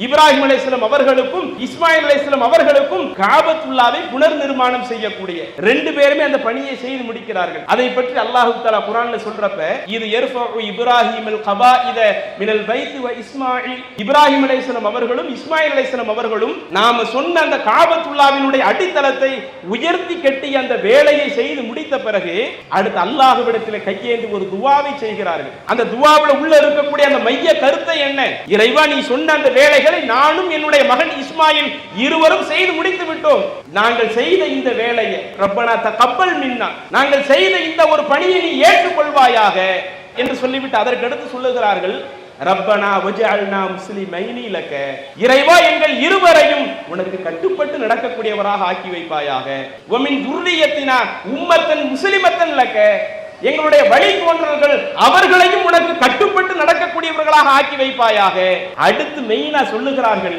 இப்ராஹிம் அலைஹிஸ்ஸலாம் அவர்களுக்கும் இஸ்மாயில் அலைஹிஸ்ஸலாம் அவர்களுக்கும் காபத்துல்லாவை புனர் நிர்மாணம் செய்யக்கூடிய ரெண்டு பேருமே அந்த பணியை செய்து முடிக்கிறார்கள். அதை பற்றி அல்லாஹ் தஆலா குர்ஆன்ல சொல்றப்ப இது யர்ஃபஉ இப்ராஹிமுல் கபாயித மினல் பைத் வ இஸ்மாயில், இப்ராஹிம் அலைஹிஸ்ஸலாம் அவர்களும் இஸ்மாயில் அலைஹிஸ்ஸலாம் அவர்களும் நாம சொன்ன அந்த காபத்துல்லாவினுடைய அடித்தளத்தை உயர்த்தி கட்டிய அந்த வேலையை செய்து முடித்த பிறகு அடுத்து அல்லாஹ்விடத்தில் கையேந்தி ஒரு துஆவை செய்கிறார்கள். அந்த துஆவுல உள்ள இருக்கக்கூடிய அந்த மைய கருத்தை என்ன? இறைவா, நீ சொன்ன அந்த வேலைகளை நானும் என்னுடைய மகன் இஸ்மாயில் இருவரும் செய்து முடித்து விட்டோம். நாங்கள் செய்த இந்த வேலையை ரப்பனா தகப்பல் மின்னா, நாங்கள் செய்த இந்த ஒரு பணியை நீ ஏற்றுக்கொள்வாயாக என்று சொல்லிவிட்டு அதற்கடுத்து சொல்லுகிறார்கள், ரப்பனா வஜஅல்னா முஸ்லிமைனி லக, இறைவா எங்கள் இருவரையும் உனக்கு கட்டுப்பட்டு நடக்கக்கூடியவராக ஆக்கி வைப்பாயாக. வ மின் துர்ரியத்தினா உம்மத்தன் முஸ்லிமத்தன் லக, எங்களுடைய வழி தோன்றல்கள் அவர்களையும் உனக்கு கட்டுப்பட்டு நடக்கக்கூடியவர்களாக ஆக்கி வைப்பாயாக. அடுத்து மெயினா சொல்லுகிறார்கள்,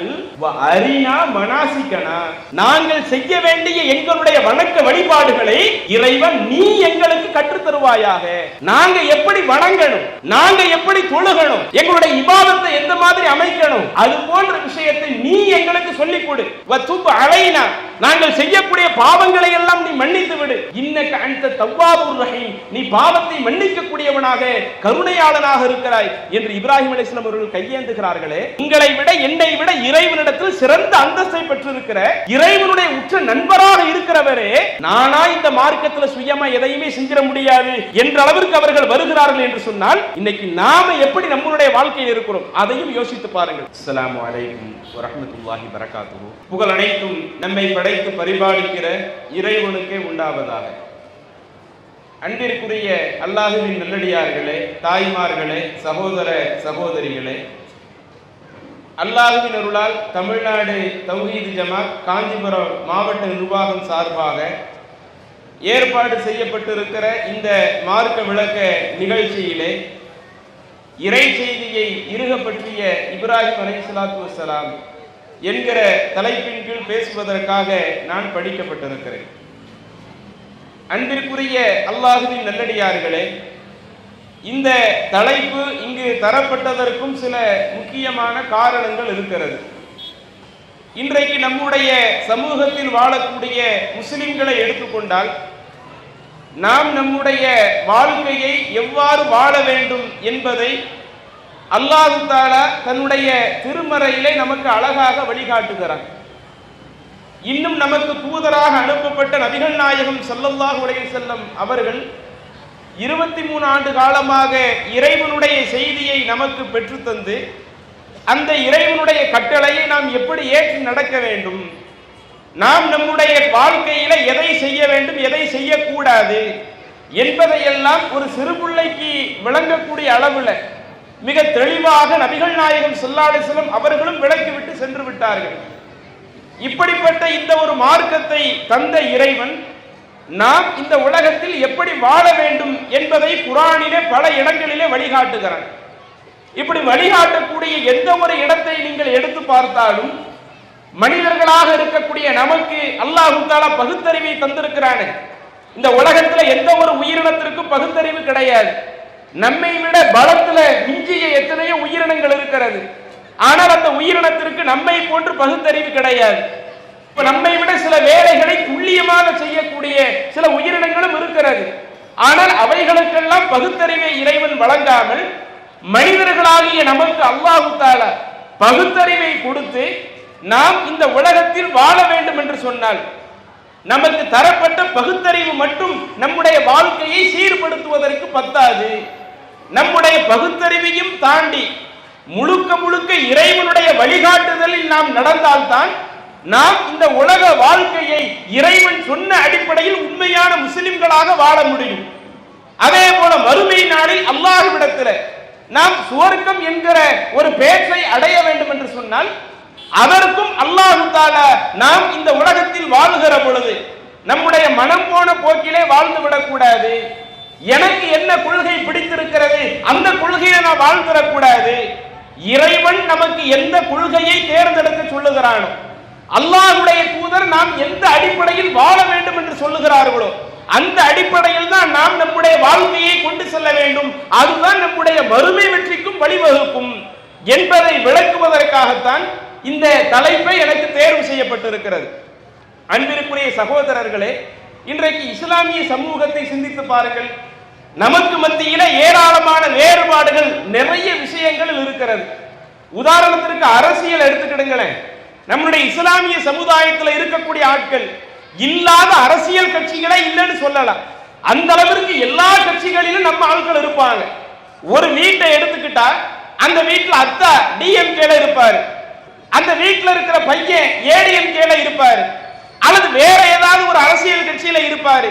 அரினா மனாசிகனா, நாங்கள் செய்ய வேண்டிய எங்களுடைய வணக்க வழிபாடுகளை இறைவன் நீ எங்களுக்கு கற்றுத் தருவாயாக. நாங்க எப்படி வணங்கணும், நாங்க எப்படி தொழுகணும், எங்களுடைய இபாதத்தை எந்த மாதிரி அமைக்கணும், அது போன்ற விஷயத்தை நீ எங்களுக்கு சொல்லிக் கொடு. வதுப் அலைனா, நாங்கள் செய்யக்கூடிய பாவங்களை எல்லாம் நீ மன்னித்து விடு. இன்னக அன்த தவ்வாபுர் ரஹீம், நீ பாவத்தை மன்னிக்க கூடியவனாக கருணையாளனாக இருக்கிறாய் என்று இப்ராஹிம் அலைஹிஸ்ஸலாம் அவர்கள் கையேந்துகிறார்களே. உங்களை விட என்னை விட இறைவனிடத்தில் சிறந்த அந்தஸ்தை பெற்றிருக்கிற இறைவனுடைய உற்ற நண்பராக இருக்கிறவரே, நானா இந்த மார்க்கத்தில் சுயமா எதையுமே செஞ்சிட முடியாது என்ற அளவிற்கு அவர்கள் வருகிறார்கள் என்று சொன்னால் இன்னைக்கு நாம எப்படி நம்மளுடைய வாழ்க்கையில் இருக்கிறோம் அதையும் யோசித்து பாருங்கள். அஸ்ஸலாமு அலைக்கும் வரஹ்மத்துல்லாஹி வபரகாத்துஹு. புகழ் அனைத்தும் நம்மை படைத்து பரிபாலிக்கிற இறைவனுக்கே உண்டாவதாக. அன்பிற்குரிய அல்லாஹ்வின் நல்லடியார்களே, தாய்மார்களே, சகோதர சகோதரிகளே, அல்லாஹ்வின் அருளால் தமிழ்நாடு தௌஹீத் ஜமாத் காஞ்சிபுரம் மாவட்ட நிர்வாகம் சார்பாக ஏற்பாடு செய்யப்பட்டிருக்கிற இந்த மார்க்க விளக்க நிகழ்ச்சியிலே இறை செய்தியை இருக பற்றிய இப்ராஹிம் அலைஹிஸ்ஸலாத்து வஸ்ஸலாம் என்கிற தலைப்பின் கீழ் பேசுவதற்காக நான் படிக்கப்பட்டிருக்கிறேன். அன்பிற்குரிய அல்லாஹ்வின் நல்லடியார்களே, இந்த தலைப்பு இங்கு தரப்பட்டதற்கும் சில முக்கியமான காரணங்கள் இருக்கிறது. இன்றைக்கு நம்முடைய சமூகத்தில் வாழக்கூடிய முஸ்லிம்களை எடுத்துக்கொண்டால் நாம் நம்முடைய வாழ்க்கையை எவ்வாறு வாழ வேண்டும் என்பதை அல்லாஹ் தஆலா தன்னுடைய திருமறையிலே நமக்கு அழகாக வழிகாட்டுகிறார். இன்னும் நமக்கு தூதராக அனுப்பப்பட்ட நபிகள் நாயகம் ஸல்லல்லாஹு அலைஹி வஸல்லம் அவர்கள் 23 ஆண்டு காலமாக இறைவனுடைய செய்தியை நமக்கு பெற்றுத்தந்து அந்த இறைவனுடைய கட்டளையை நாம் எப்படி ஏற்று நடக்க வேண்டும், நாம் நம்முடைய வாழ்க்கையில எதை செய்ய வேண்டும் எதை செய்யக்கூடாது என்பதையெல்லாம் ஒரு சிறுபிள்ளைக்கு விளங்கக்கூடிய அளவுல மிக தெளிவாக நபிகள் நாயகம் ஸல்லல்லாஹு அலைஹி வஸல்லம் அவர்களும் விளக்கிவிட்டு சென்று விட்டார்கள். இப்படிப்பட்ட இந்த ஒரு மார்க்கத்தை தந்த இறைவன் நாம் இந்த உலகத்தில் எப்படி வாழ வேண்டும் என்பதை குர்ஆனிலே பல இடங்களிலே வழிகாட்டுகிறான். இப்படி வழிகாட்டக்கூடிய எந்த ஒரு இடத்தை நீங்கள் எடுத்து பார்த்தாலும் மனிதர்களாக இருக்கக்கூடிய நமக்கு அல்லாஹ் தஆலா பகுத்தறிவை தந்திருக்கிறானே. இந்த உலகத்தில் எந்த ஒரு உயிரினத்திற்கும் பகுத்தறிவு கிடையாது. நம்மை விட பலத்துல மிஞ்சிய எத்தனையோ உயிரினங்கள் இருக்கிறது. ஆனால் அந்த உயிரினத்திற்கு நம்மை போன்று பகுத்தறிவு கிடையாது. நம்மை விட சில வேலைகளை துல்லியமாக செய்யக்கூடிய சில உயிரினங்களும் இருக்கிறது. ஆனால் அவைகளுக்கெல்லாம் பகுத்தறிவை இறைவன் வழங்காமல் மனிதர்களாகிய நமக்கு அல்லாஹ் தஆலா பகுத்தறிவை கொடுத்து நாம் இந்த உலகத்தில் வாழ வேண்டும் என்று சொன்னால் நமக்கு தரப்பட்ட பகுத்தறிவு மட்டும் நம்முடைய வாழ்க்கையை சீர்படுத்துவதற்கு பத்தாது. நம்முடைய பகுத்தறிவையும் தாண்டி முழுக்க முழுக்க இறைவனுடைய வழிகாட்டுதலில் நாம் நடந்தால்தான் நாம் இந்த உலக வாழ்க்கையை இறைவன் சொன்ன அடிப்படையில் உண்மையான முஸ்லிம்களாக வாழ முடியும். அதே போல மறுமை நாளில் அல்லாஹ்விடத்தில் நாம் சுவர்க்கம் என்கிற ஒரு பேற்றை அடைய வேண்டும் என்று சொன்னால் அதற்கும் அல்லாஹ் தஆலா நாம் இந்த உலகத்தில் வாழ்கிற பொழுது நம்முடைய மனம் போன போக்கிலே வாழ்ந்து விடக்கூடாது. எனக்கு என்ன கொள்கை பிடித்திருக்கிறது அந்த கொள்கையை நான் வாழ்ந்துடக்கூடாது. இறைவன் நமக்கு எந்த கொள்கையை தேர்ந்தெடுக்க சொல்லுகிறானோ, அல்லாஹ்வுடைய தூதர் நாம் எந்த அடிப்படையில் வாழ வேண்டும் என்று சொல்லுகிறார்களோ அந்த அடிப்படையில் தான் நாம் நம்முடைய வாழ்க்கையை கொண்டு செல்ல வேண்டும். அதுதான் நம்முடைய மறுமை வெற்றிக்கும் வழிவகுக்கும். என்பதை விளக்குவதற்காகத்தான் இந்த தலைப்பை எனக்கு தேர்வு செய்யப்பட்டிருக்கிறது. அன்பிற்குரிய சகோதரர்களே, இன்றைக்கு இஸ்லாமிய சமூகத்தை சிந்தித்து பாருங்கள். நமக்கு மத்தியில ஏராளமான வேறுபாடுகள் நிறைய விஷயங்கள் இருக்கிறது. உதாரணத்திற்கு அரசியல் எடுத்துக்கிடுங்களேன். நம்முடைய இஸ்லாமிய சமுதாயத்தில் இருக்கக்கூடிய ஆட்கள் இல்லாத அரசியல் கட்சிகளே இல்லைன்னு சொல்லலாம். அந்த அளவிற்கு எல்லா கட்சிகளிலும் நம்ம ஆட்கள் இருப்பாங்க. ஒரு வீட்டை எடுத்துக்கிட்டா அந்த வீட்டில் அத்தா டிஎம்கேல இருப்பாரு, அந்த வீட்டில் இருக்கிற பையன் ஏடிஎம்கேல இருப்பாரு, அல்லது வேற ஏதாவது ஒரு அரசியல் கட்சியில இருப்பாரு,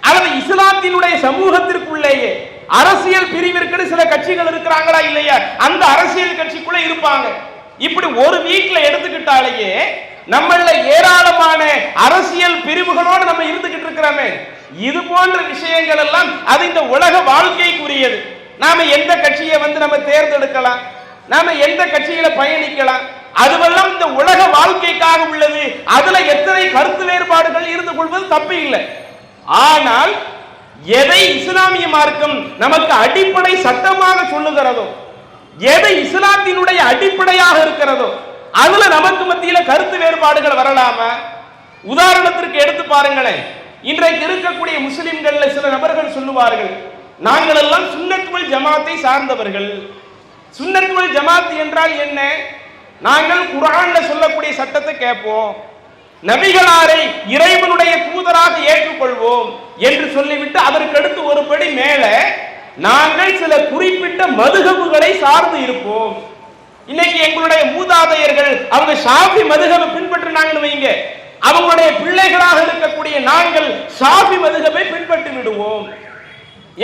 அல்லது இஸ்லாத்தினுடைய சமூகத்திற்குள்ளேயே அரசியல் பிரிவிற்கு சில கட்சிகள் இருக்கிறாங்களா இல்லையா, அந்த அரசியல் கட்சிக்குள்ள இருப்பாங்க. இப்படி ஒரு வீட்டுல எடுத்துக்கிட்டாலேயே நம்மள ஏராளமான அரசியல் பிரிவுகளோடு நம்ம இருந்துகிட்டு இருக்கிறோமே. இது போன்ற விஷயங்கள் எல்லாம் அது இந்த உலக வாழ்க்கைக்குரியது. நாம எந்த கட்சியை நம்ம தேர்ந்தெடுக்கலாம், நாம எந்த கட்சியில பயணிக்கலாம், அதுவெல்லாம் இந்த உலக வாழ்க்கைக்காக உள்ளது. அதுல எத்தனை கருத்து வேறுபாடுகள் இருந்து கொள்வது தப்பு இல்லை. ஆனால் எதை இஸ்லாமிய மார்க்கம் நமக்கு அடிப்படை சட்டமாக சொல்லுகிறதோ, எதை இஸ்லாத்தினுடைய அடிப்படையாக இருக்கிறதோ, அதுல நமக்கு மத்தியில கருத்து வேறுபாடுகள் வரலாமா? உதாரணத்திற்கு எடுத்து பாருங்களேன். இன்றைக்கு இருக்கக்கூடிய முஸ்லிம்கள்ல சில நபர்கள் சொல்லுவார்கள், நாங்கள் எல்லாம் சுன்னத் வல் ஜமாத்தை சார்ந்தவர்கள். சுன்னத் வல் ஜமாத் என்றால் என்ன? நாங்கள் குர்ஆன்ல சொல்லக்கூடிய சட்டத்தை கேட்போம், நபிகளாரை இறைவனுடைய தூதராக ஏற்றுக்கொள்வோம் என்று சொல்லிவிட்டு அதற்கு அடுத்து ஒரு படி மேல நாங்கள் சில குறிப்பிட்ட மதுஹபுகளை சார்ந்து இருப்போம். இன்னைக்கு எங்களுடைய மூதாதையர்கள் அவங்க ஷாஃபி மதுஹபை பின்பற்றினாங்கன்னு வைங்க, அவங்களுடைய பிள்ளைகளாக இருக்கக்கூடிய நாங்கள் ஷாஃபி மதுஹபை பின்பற்றி விடுவோம்.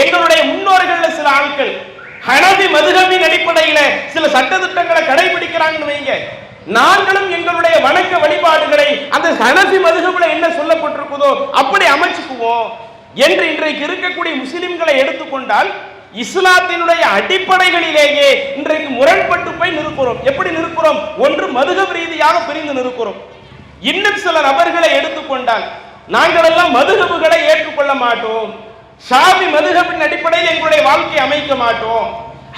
எங்களுடைய முன்னோர்கள் சில ஆட்கள் ஹனபி மதுஹபின் அடிப்படையில் சில சட்டத்திட்டங்களை கடைபிடிக்கிறாங்கன்னு வைங்க, நாங்களும் எங்களுடைய வணக்க வழிபாடுகளை அந்த ஹனபி மதுஹபில என்ன சொல்லப்பட்டிருக்குதோ அப்படி அமைச்சுக்குவோம் என்று இன்றைக்கு இருக்கக்கூடிய முஸ்லிம்களை எடுத்துக்கொண்டால் இஸ்லாத்தினுடைய அடிப்படைகளிலேயே இன்றைக்கு முரண்பட்டு போய் நிற்கிறோம். எப்படி நிற்கிறோம்? ஒன்று மதுஹப் ரீதியாக பிரிந்து நிற்கிறோம். இன்னும் சில நபர்களை எடுத்துக்கொண்டால் நாங்கள் எல்லாம் மதுஹபுகளை ஏற்றுக்கொள்ள மாட்டோம், ஷாஃபி மதுஹபின் அடிப்படையில் எங்களுடைய வாழ்க்கை அமைக்க மாட்டோம்,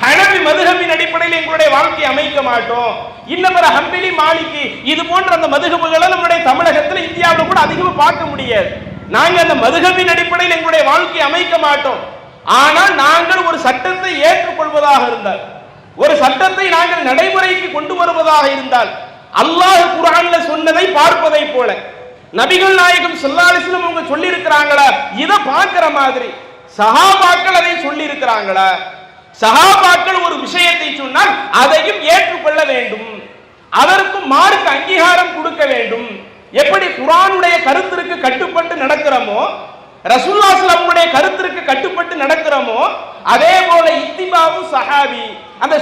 ஹனபி மதுஹபின் அடிப்படையில் எங்களுடைய வாழ்க்கை அமைக்க மாட்டோம், இன்னும் ஹம்பலி மாலிகி இது போன்ற அந்த மதுஹபுகளை நம்முடைய தமிழகத்தில் இந்தியாவில் கூட அதிகமாக பார்க்க முடியாது. நாங்க அந்த மதுஹபின் அடிப்படையில் எங்களுடைய வாழ்க்கை அமைக்க மாட்டோம். ஆனால் நாங்கள் ஒரு சட்டத்தை ஏற்றுக்கொள்வதாக இருந்தால், ஒரு சட்டத்தை நாங்கள் நடைமுறைக்கு கொண்டு வருவதாக இருந்தால், அல்லாஹ் குர்ஆன்ல சொன்னதை பார்ப்பதை போல நபிகள் நாயகம் ஸல்லல்லாஹு அலைஹி வஸல்லம் அவங்க சொல்லி இருக்கிறாங்களா, இதை பார்க்கிற மாதிரி சஹாபாக்கள் அதை சொல்லி இருக்கிறாங்களா, சஹாபாக்கள் ஒரு விஷயத்தை சொன்னால் அதையும் ஏற்றுக்கொள்ள வேண்டும், அதற்கும் மார்க்க அங்கீகாரம் கொடுக்க வேண்டும். எப்படி குர்ஆனுடைய கருத்திற்கு கட்டுப்பட்டு நடக்கிறோமோ, ரசூலுல்லாஹி ஸல்லல்லாஹு அலைஹி வஸல்லம் கருத்திற்கு கட்டுப்பட்டு நடக்கிறோமோ, அதே போல இத்திபாவு சஹாபி, அந்த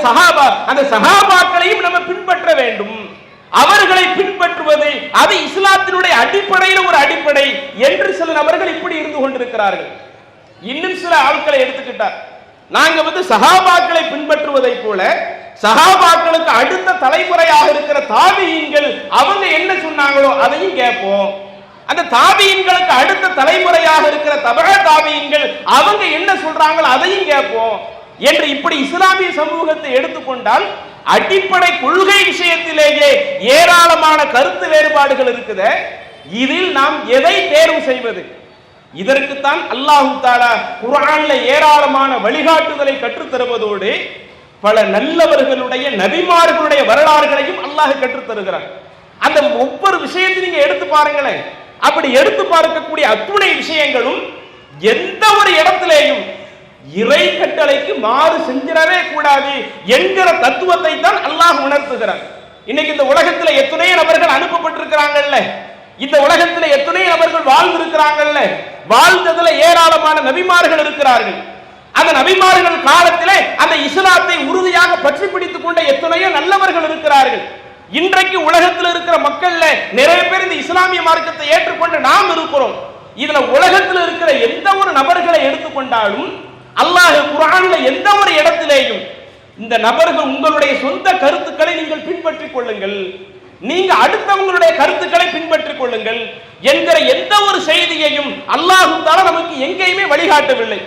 சஹாபாக்களையும் நம்ம பின்பற்ற வேண்டும். அவர்களை பின்பற்றுவது அது இஸ்லாத்தினுடைய அடிப்படையில் ஒரு அடிப்படை என்று சில நபர்கள் இப்படி இருந்து கொண்டிருக்கிறார்கள். இன்னும் சில ஆட்களை எடுத்துக்கிட்டார், நாங்க சஹாபாக்களை பின்பற்றுவதை போல சஹாபாக்களுக்கு அடுத்த தலைமுறையாக இருக்கிற தாபியீன்கள் அவங்க என்ன சொன்னாங்களோ அதையும் கேட்போம், அந்த தாபியீன்களுக்கு அடுத்த தலைமுறையாக இருக்கிற தபஅ தாபியீன்கள் அவங்க என்ன சொல்றாங்களோ அதையும் கேட்போம் என்று இப்படி இஸ்லாமிய சமூகத்தை எடுத்துக்கொண்டால் அடிப்படை கொள்கை விஷயத்திலேயே ஏராளமான கருத்து வேறுபாடுகள் இருக்குது. இதில் நாம் எதை தேர்வு செய்வது? இதற்குத்தான் அல்லாஹ் தஆலா குர்ஆன்ல ஏராளமான வழிகாட்டுதலை கற்றுத் தருவதோடு பல நல்லவர்களுடைய நபிமார்களுடைய வரலாறுகளையும் அல்லாஹ் கற்றுத் தருகிறார். அந்த ஒவ்வொரு விஷயத்தை நீங்க எடுத்து பாருங்களேன். அப்படி எடுத்து பார்க்கக்கூடிய அத்துணை விஷயங்களும் எந்த ஒரு இடத்திலேயும் இறை கட்டளைக்கு மாறு செஞ்சிடவே கூடாது என்கிற தத்துவத்தை தான் அல்லாஹ் உணர்த்துகிறார். இன்னைக்கு இந்த உலகத்தில் எத்தனையோ நபர்கள் அனுப்பப்பட்டிருக்கிறாங்கல்ல, இந்த உலகத்தில் எத்தனையோ நபர்கள் வாழ்ந்திருக்கிறாங்கல்ல, வாழ்ந்ததுல ஏராளமான நபிமார்கள் இருக்கிறார்கள். அந்த நபிமார்கள் காலத்திலே அந்த இஸ்லாத்தை உறுதியாக பற்றி பிடித்துக் கொண்ட எத்தனையோ நல்லவர்கள் இருக்கிறார்கள். இன்றைக்கு உலகத்தில் இருக்கிற மக்கள்ல நிறைய பேர் இந்த இஸ்லாமிய மார்க்கத்தை ஏற்றுக்கொண்டு நாம் இருக்கிறோம். இதுல உலகத்தில் இருக்கிற எந்த ஒரு நபர்களை எடுத்துக்கொண்டாலும் அல்லாஹ் குர்ஆன்ல எந்த ஒரு இடத்திலேயும் இந்த நபர்கள் உங்களுடைய சொந்த கருத்துக்களை நீங்கள் பின்பற்றிக் கொள்ளுங்கள், நீங்க அடுத்தவங்களுடைய கருத்துக்களை பின்பற்றிக் கொள்ளுங்கள் என்கிற எந்த ஒரு செய்தியையும் அல்லாஹ் தஆலா நமக்கு எங்கேயுமே வழிகாட்டவில்லை.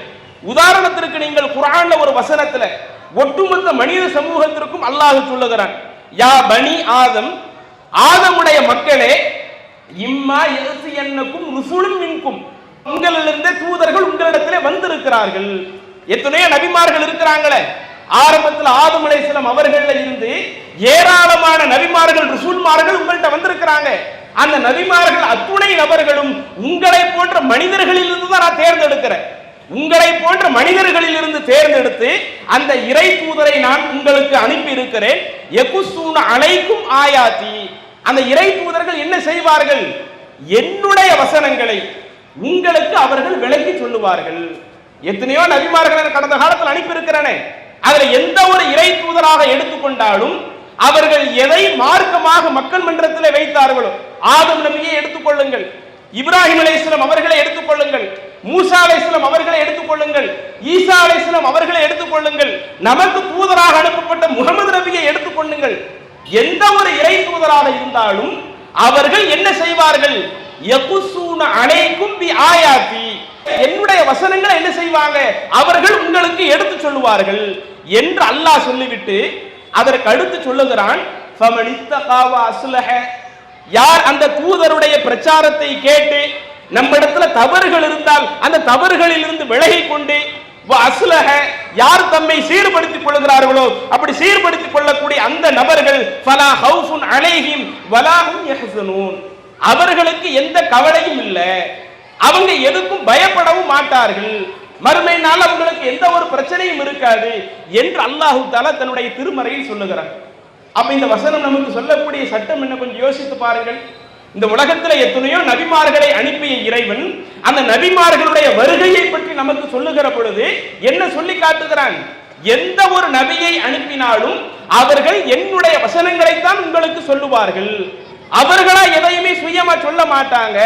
உதாரணத்திற்கு நீங்கள் குர்ஆன்ல ஒரு வசனத்துல ஒட்டுமொத்த மனித சமூகத்திற்கும் அல்லாஹ் சொல்லுகிறான், யா பனி ஆதம், ஆதமுடைய மக்களே, இம்மா யஅதியன்னக்கும் ருசுலும் மின்கும், உங்களிலிருந்து தூதர்கள் உங்களிடத்திலே வந்திருக்கிறார்கள். எத்தனையோ நபிமார்கள் இருக்கிறாங்களே, ஆரம்பத்தில் ஆதம் அலைஹிஸ்ஸலாம் அவர்கள்ல இருந்து ஏராளமான நபிமார்கள் ரசூல்மார்கள் உங்கள்கிட்ட வந்திருக்கிறாங்க. அந்த நபிமார்கள் அத்துணை நபர்களும் உங்களை போன்ற மனிதர்களில் இருந்து தான் நான் தேர்ந்தெடுக்கிறேன். உங்களை போன்ற மனிதர்களில் இருந்து தேர்ந்தெடுத்து அந்த இறை தூதரை நான் உங்களுக்கு அனுப்பி இருக்கிறேன். யகுஸ்ஸூன அலைக்கும் ஆயாத்தி, அந்த இறை தூதர்கள் என்ன செய்வார்கள்? என்னுடைய வசனங்களை உங்களுக்கு அவர்கள் விளக்கி சொல்லுவார்கள். எத்தனையோ நபிமார்களை கடந்த காலத்தில் அனுப்பி இருக்கிறேனே, அதுல எந்த ஒரு இறை தூதராக எடுத்துக்கொண்டாலும் அவர்கள் எதை மார்க்கமாக மக்கள் மன்றத்தில் வைத்தார்களோ, ஆதம் நபியை எடுத்துக்கொள்ளுங்கள், இப்ராஹிம் அலைஹிஸ்ஸலாம் அவர்களை எடுத்துக்கொள்ளுங்கள், மூசா அலைஹிஸ்ஸலாம் அவர்களை எடுத்துக்கொள்ளுங்கள், ஈசா அலைஹிஸ்ஸலாம் அவர்களை எடுத்துக்கொள்ளுங்கள், நமக்கு தூதராக அனுப்பப்பட்ட முகமது நபியை எடுத்துக்கொள்ளுங்கள். எந்த ஒரு இறை தூதராக இருந்தாலும் அவர்கள் என்ன செய்வார்கள்? யகுஸ்ஸூன அலைக்கும் பி ஆயாத்தி, என்னுடைய வசனங்களை என்ன செய்வாங்க? அவர்கள் உங்களுக்கு எடுத்து சொல்லுவார்கள் என்று அல்லாஹ் சொல்லிவிட்டு அதற்கு அடுத்து சொல்லுகிறான், யார் அந்த தூதருடைய பிரச்சாரத்தை கேட்டு நம்மிடத்துல தவறுகள் இருந்தால் அந்த தவறுகளில் இருந்து விலகி கொண்டு அஸ்லஹ, யார் தம்மை சீர்படுத்திக் கொள்கிறார்களோ அப்படி சீர்படுத்திக் கொள்ளக்கூடிய அந்த நபர்கள் ஃபலா ஹவுஃபுன் அலைஹிம் வலா ஹும் யஹ்ஸனூன், அவர்களுக்கு எந்த கவலையும் இல்லை, அவங்க எதுக்கும் பயப்படவும் மாட்டார்கள், மறுமை நாள் அவங்களுக்கு எந்த ஒரு பிரச்சனையும் இருக்காது என்று அல்லாஹ் தஆலா தன்னுடைய திருமறையில் சொல்லுகிறார். அப்ப இந்த வசனம் நமக்கு சொல்லக்கூடிய சட்டம் என்ன, கொஞ்சம் யோசித்து பாருங்கள். இந்த உலகத்தில் எத்தனையோ நபிமார்களை அனுப்பிய இறைவன் அந்த நபிமார்களுடைய வருகையை பற்றி நமக்கு சொல்லுகிற பொழுது என்ன சொல்லி காட்டுகிறான்? எந்த ஒரு நபியை அனுப்பினாலும் அவர்கள் என்னுடைய வசனங்களைத்தான் உங்களுக்கு சொல்லுவார்கள், அவர்களா எதையுமே சுயமா சொல்ல மாட்டாங்க.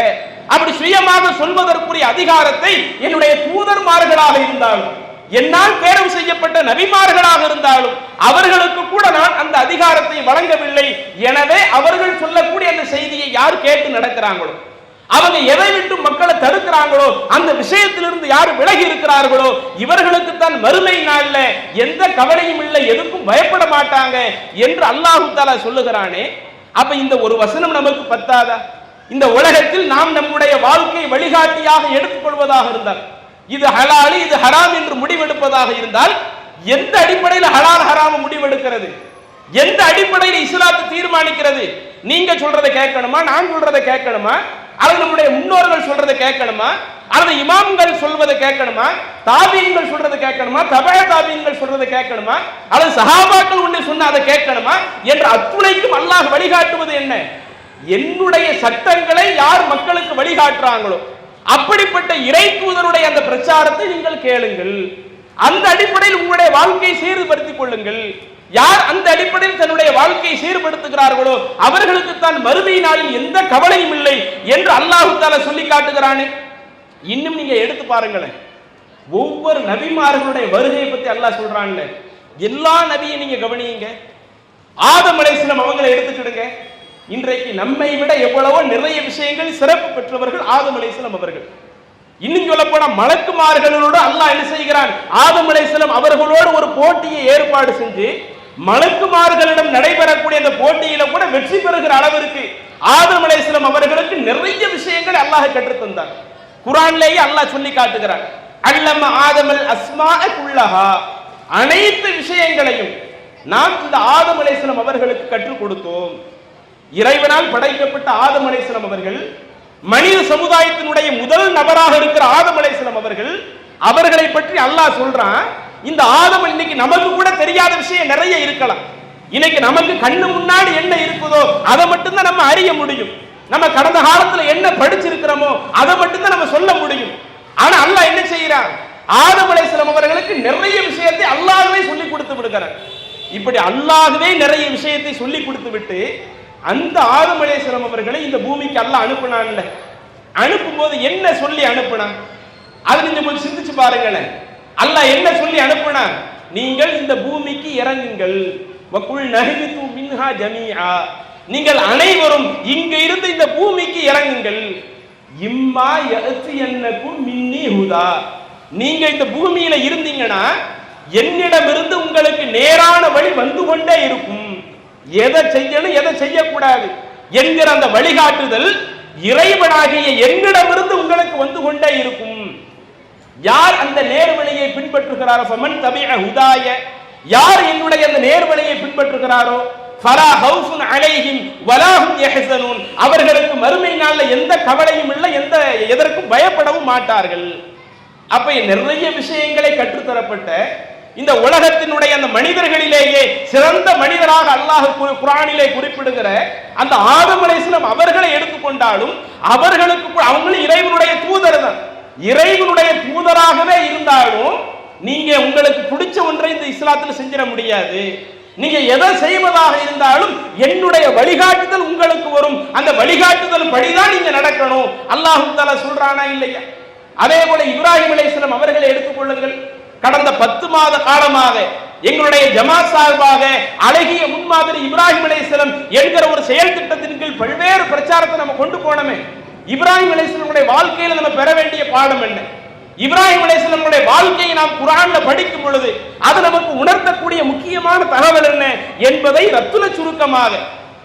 அப்படி சுயமாக சொல்வதற்குரிய அதிகாரத்தை என்னுடைய தூதர்மார்களாக இருந்தாலும் என்னால் தேர்வு செய்யப்பட்ட நபிமார்களாக இருந்தாலும் அவர்களுக்கு கூட நான் அந்த அதிகாரத்தை வழங்கவில்லை. எனவே அவர்கள் சொல்லக்கூடிய அந்த செய்தியை யார் கேட்டு நடக்கிறாங்களோ, அவங்க எதை விட்டு மக்களை தடுக்கிறாங்களோ, அந்த விஷயத்திலிருந்து யார் விலகி இருக்கிறார்களோ இவர்களுக்கு தான் மறுமை நாள்ல எந்த கவலையும் இல்லை, எதுக்கும் பயப்பட மாட்டாங்க என்று அல்லாஹ் தஆலா சொல்லுகிறானே. அப்ப இந்த ஒரு வசனம் நமக்கு பத்தாதா? இந்த உலகத்தில் நாம் நம்முடைய வாழ்க்கை வழிகாட்டியாக எடுத்துக்கொள்வதாக இருந்தால், இது ஹலால் இது ஹராம் என்று முடிவெடுப்பதாக இருந்தால், எந்த அடிப்படையில் ஹலால் ஹராம் முடிவெடுக்கிறது? எந்த அடிப்படையில் இஸ்லாத்தை தீர்மானிக்கிறது? நீங்க சொல்றதை கேட்கணுமா, நான் சொல்றதை கேட்கணுமா, அல்லது நம்முடைய முன்னோர்கள் சொல்றதை கேட்கணுமா, அல்லது இமாம்கள் சொல்வதை கேட்கணுமா, தாபீன்கள் சொல்றதை கேட்கணுமா, தபஅ தாபீன்கள் சொல்றதை கேட்கணுமா, அல்லது சஹாபாக்கள் ஒன்று சொன்ன அதை கேட்கணுமா என்ற அத்துணைக்கும் அல்லாஹ் வழிகாட்டுவது என்ன? என்னுடைய சட்டங்களை யார் மக்களுக்கு வழிகாட்டுறாங்களோ அப்படிப்பட்ட இறை தூதருடைய அந்த பிரச்சாரத்தை நீங்கள் கேளுங்கள். அந்த அடிப்படையில் உங்களுடைய வாழ்க்கையை சீர்படுத்திக் கொள்ளுங்கள். யார் அந்த அடிப்படையில் தன்னுடைய வாழ்க்கையை சீர்படுத்துகிறார்களோ அவர்களுக்கு தான் மறுமை நாளில் எந்த கவலையும் இல்லை என்று அல்லாஹ் தஆலா சொல்லி காட்டுகிறானே. இன்னும் நீங்க எடுத்து பாருங்களேன், ஒவ்வொரு நபிமார்களுடைய வருகையை பத்தி அல்லாஹ் சொல்றான்ல, எல்லா நபியை நீங்க கவனியுங்க. ஆதம் அலைஹிஸ்ஸலாம் அவங்களை எடுத்துக்கிடுங்க. இன்றைக்கு நம்மை விட எவ்வளவோ நிறைய விஷயங்கள் சிறப்பு பெற்றவர்கள் ஆதம் அலைஹிஸ்ஸலாம் அவர்கள். இன்னும் சொல்ல போனா மலக்குமார்களோடு அல்லாஹ் என்ன செய்கிறான்? ஆதம் அலைஹிஸ்ஸலாம் அவர்களோடு ஒரு போட்டியை ஏற்பாடு செஞ்சு மலக்குமார்களிடம் நடைபெறக்கூடிய அந்த போட்டியில கூட வெற்றி பெறுகிற அளவிற்கு ஆதம் அலைஹிஸ்ஸலாம் அவர்களுக்கு நிறைய விஷயங்களை அல்லாஹ் கற்றுத் தந்தார். குர்ஆன்லேயே அல்லாஹ் சொல்லி காட்டுகிறான், அல்லம ஆதமல் அஸ்மாஅ குல்லஹா, அனைத்து விஷயங்களையும் நாம் இந்த ஆதம் அலைஹிஸ்ஸலாம் அவர்களுக்கு கற்றுக் கொடுத்தோம். இறைவனால் படைக்கப்பட்ட ஆதம் அலைஹிஸ்ஸலாம் அவர்கள், மனித சமுதாயத்தினுடைய முதல் நபராக இருக்கிற ஆதம் அலைஹிஸ்ஸலாம் அவர்கள், அவர்களை பற்றி அல்லாஹ் சொல்றான், இந்த ஆதம் இன்னைக்கு நமக்கு கூட தெரியாத விஷயம் நிறைய இருக்கலாம். இன்னைக்கு நமக்கு கண்ணு முன்னாடி என்ன இருக்குதோ அதை மட்டும்தான் நம்ம அறிய முடியும். நம்ம கடந்த காலத்துல என்ன படிச்சிருக்கிறோமோ அதை மட்டும்தான் நம்ம சொல்ல முடியும். ஆனா அல்லாஹ் என்ன செய்யறான்? ஆதம் அலைஹிஸ்ஸலாம் அவர்களுக்கு நிறைய விஷயத்தை அல்லாஹ்வே சொல்லி கொடுத்து விடுகிறார். இப்படி அல்லாஹ்வே நிறைய விஷயத்தை சொல்லி கொடுத்து விட்டு அந்த ஆதம் அலைஹிஸ்ஸலாம் அவர்களை இந்த பூமிக்கு அல்லாஹ் அனுப்புனான்ல, அனுப்பும் போது என்ன சொல்லி அனுப்புனான்? அது நீங்க கொஞ்சம் சிந்திச்சு பாருங்களேன். அல்லாஹ் என்ன சொல்லி அனுப்புனான்? நீங்கள் இந்த பூமிக்கு இறங்குங்கள், வகுல் நஹ்பிது மின்ஹா ஜமீஆ, நீங்கள் அனைவரும் இங்க இருந்து இந்த பூமிக்கு இறங்குங்கள், இம்மா யஅதியன்னகும் மின்னி ஹுதா, நீங்க இந்த பூமியில இருந்தீங்கன்னா என்னிடமிருந்து உங்களுக்கு நேரான வழி வந்து கொண்டே இருக்கும். எதை செய்யணும் எதை செய்யக்கூடாது என்கிற அந்த வழிகாட்டுதல் இறைவனாகிய என்னிடமிருந்து உங்களுக்கு வந்து கொண்டே இருக்கும். யார் அந்த நேர்வழியை பின்பற்றுகிறாரோ, ஃபமன் தபிஅ ஹுதாய, யார் என்னுடைய அந்த நேர்வழியை பின்பற்றுகிறாரோ, ஃபலா ஹவுஃபுன் அலைஹிம் வலா ஹும் யஹ்ஸனூன், அவர்களுக்கு மறுமை நாள்ல எந்த கவலையும் இல்லை, எதற்கும் பயப்படவும் மாட்டார்கள். அப்ப நிறைய விஷயங்களை கற்றுத்தரப்பட்ட இந்த உலகத்தினுடைய அந்த மனிதர்களிலேயே சிறந்த மனிதராக அல்லாஹ் குர்ஆனிலே குறிப்பிடுகிற அந்த ஆதம் அலைஹிஸ்ஸலாம் அவர்களை எடுத்துக்கொண்டாலும் அவங்களும் இறைவனுடைய தூதர் தான். இறைவனுடைய தூதராகவே இருந்தாலும் நீங்க உங்களுக்கு பிடிச்ச ஒன்றை இந்த இஸ்லாத்தில் செஞ்சிட முடியாது. நீங்க எதை செய்வதாக இருந்தாலும் என்னுடைய வழிகாட்டுதல் உங்களுக்கு வரும், அந்த வழிகாட்டுதல் படிதான் நீங்க நடக்கணும். அல்லாஹ் தஆலா சொல்றானா இல்லையா? அதே போல இப்ராஹிம் அலைஹிஸ்ஸலாம் அவர்களை எடுத்துக்கொள்ளுங்கள். கடந்த 10 மாத காலமாக எங்களுடைய ஜமாத் சார்பாக அழகிய முன்மாதிரி இப்ராஹிம் அலைஹிஸ்ஸலாம் என்கிற ஒரு செயல் திட்டத்தின் கீழ் பல்வேறு பிரச்சாரத்தை நம்ம கொண்டு போனோமே. இப்ராஹிம் அலைஹிஸ்ஸலாமுடைய வாழ்க்கையில நம்ம பெற வேண்டிய பாடம் என்ன? இப்ராஹிம் அலைஹிஸ்ஸலாமுடைய வாழ்க்கையை நாம் குர்ஆன்ல படிக்கும் பொழுது அது நமக்கு உணர்த்தக்கூடிய முக்கியமான தகவல் என்ன என்பதை ரத்தின சுருக்கமாக